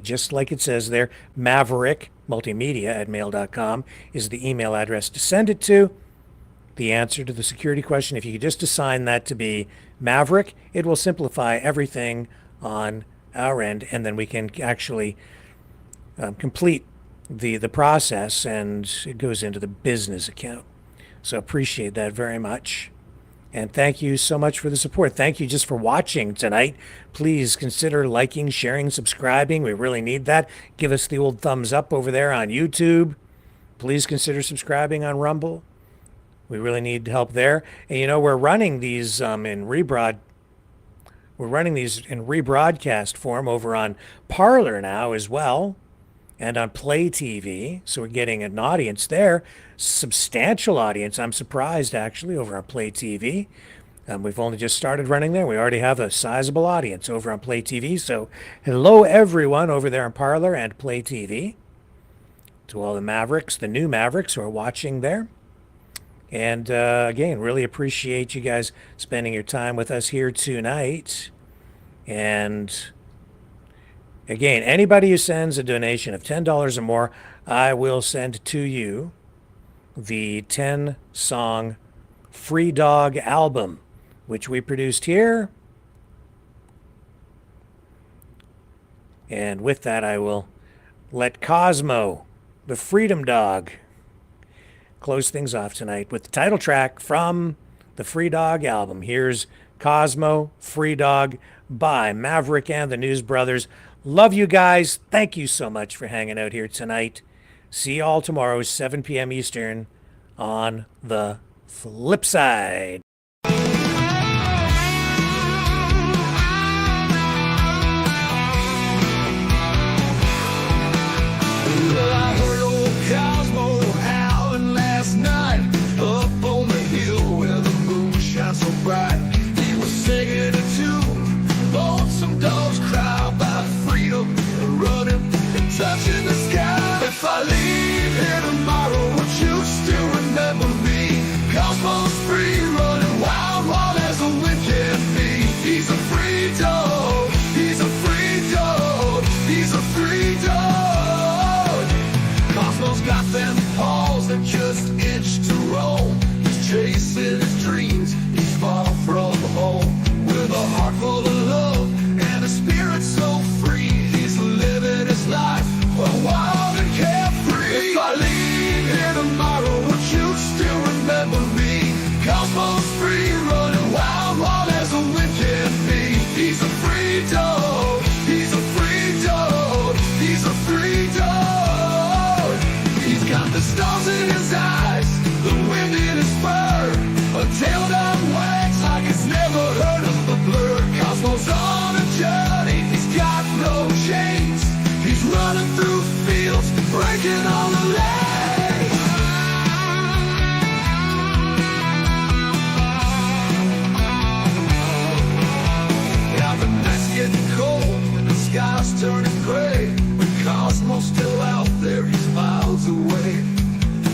just like it says there. Maverick multimedia at mail.com is the email address to send it to. The answer to the security question, if you could just assign that to be Maverick, it will simplify everything on our end, and then we can actually complete the process, and it goes into the business account. So appreciate that very much. And thank you so much for the support. Thank you just for watching tonight. Please consider liking, sharing, subscribing. We really need that. Give us the old thumbs up over there on YouTube. Please consider subscribing on Rumble. We really need help there. And you know, we're running these in rebroadcast form over on Parler now as well, and on Play TV. So we're getting an audience there, substantial audience. I'm surprised actually over on Play TV. We've only just started running there. We already have a sizable audience over on Play TV. So hello everyone over there on Parler and Play TV. To all the Mavericks, the new Mavericks who are watching there. And again, really appreciate you guys spending your time with us here tonight. And again, anybody who sends a donation of $10 or more, I will send to you the 10-song Free Dog album, which we produced here. And with that, I will let Cosmo, the Freedom Dog, close things off tonight with the title track from the Free Dog album. Here's Cosmo, Free Dog by Maverick and the News Brothers. Love you guys. Thank you so much for hanging out here tonight. See you all tomorrow, 7 p.m. Eastern, on the flip side. I heard old Cosmo howling last night up on the hill where the moon shines so bright. He was singing a tune, lonesome dogs cry about freedom and running and touching the sky. If I leave here tomorrow, would you still remember me? Cosmo's free, running wild, wild as the wind can be. He's a free dog, he's a free dog, he's a free dog. Cosmo's got them paws that just itch to roam. He's chasing his dreams, he's far from home. With a heart full of love and a spirit so free, he's living his life wild and carefree. If I leave here tomorrow, would you still remember me? Cosmo's free, running wild, wild as the wind can be. He's a free dog, he's a free dog, he's a free dog. He's got the stars in his eyes, the wind in his fur, a tail that wags like it's never heard of a blur. Cosmo's on a journey, he's got no chains. He's running through fields, breaking all the lanes. Now the night's getting cold and the sky's turning gray, but Cosmo's still out there, he's miles away.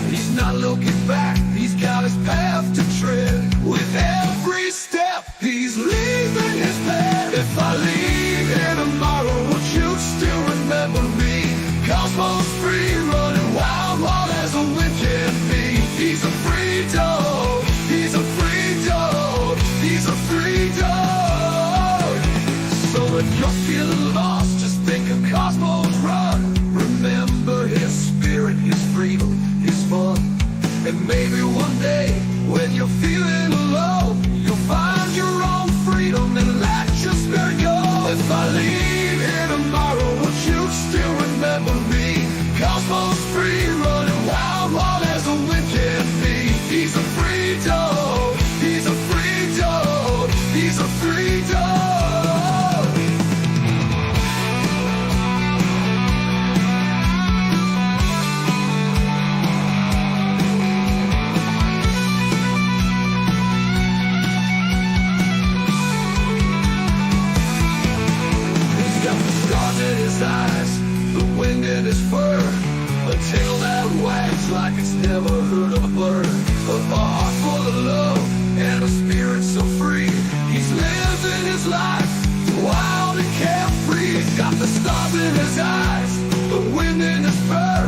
He's not looking back, he's got his path to tread. With every step, he's leaving his bed. If I leave here tomorrow, would you still remember me? Cosmo's free, running wild, wild as the wind can be. He's a free dog, he's a free dog, he's a free dog. So if you're feeling lost, just think of Cosmo's run. Remember his spirit, his freedom, his fun. And maybe one day, when you're feeling alone, you'll find your own freedom and let your spirit go. If I leave here tomorrow, would you still remember me? Cosmo's free, running wild, wild as the wind can be. He's a free dog, in his fur, a tail that wags like it's never heard a bird, a heart full of love and a spirit so free. He's living his life wild and carefree. He's got the stars in his eyes, the wind in his fur,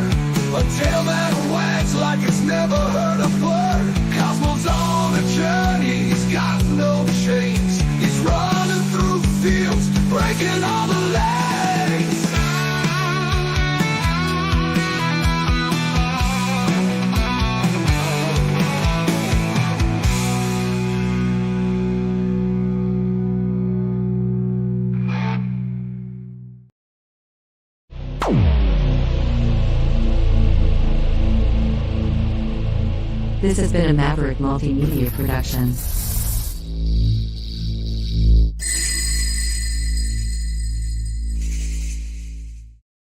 a tail that wags like it's never heard a bird. Cosmo's on a journey, he's got no chains. He's running through fields, breaking all the lanes. This has been a Maverick Multimedia production.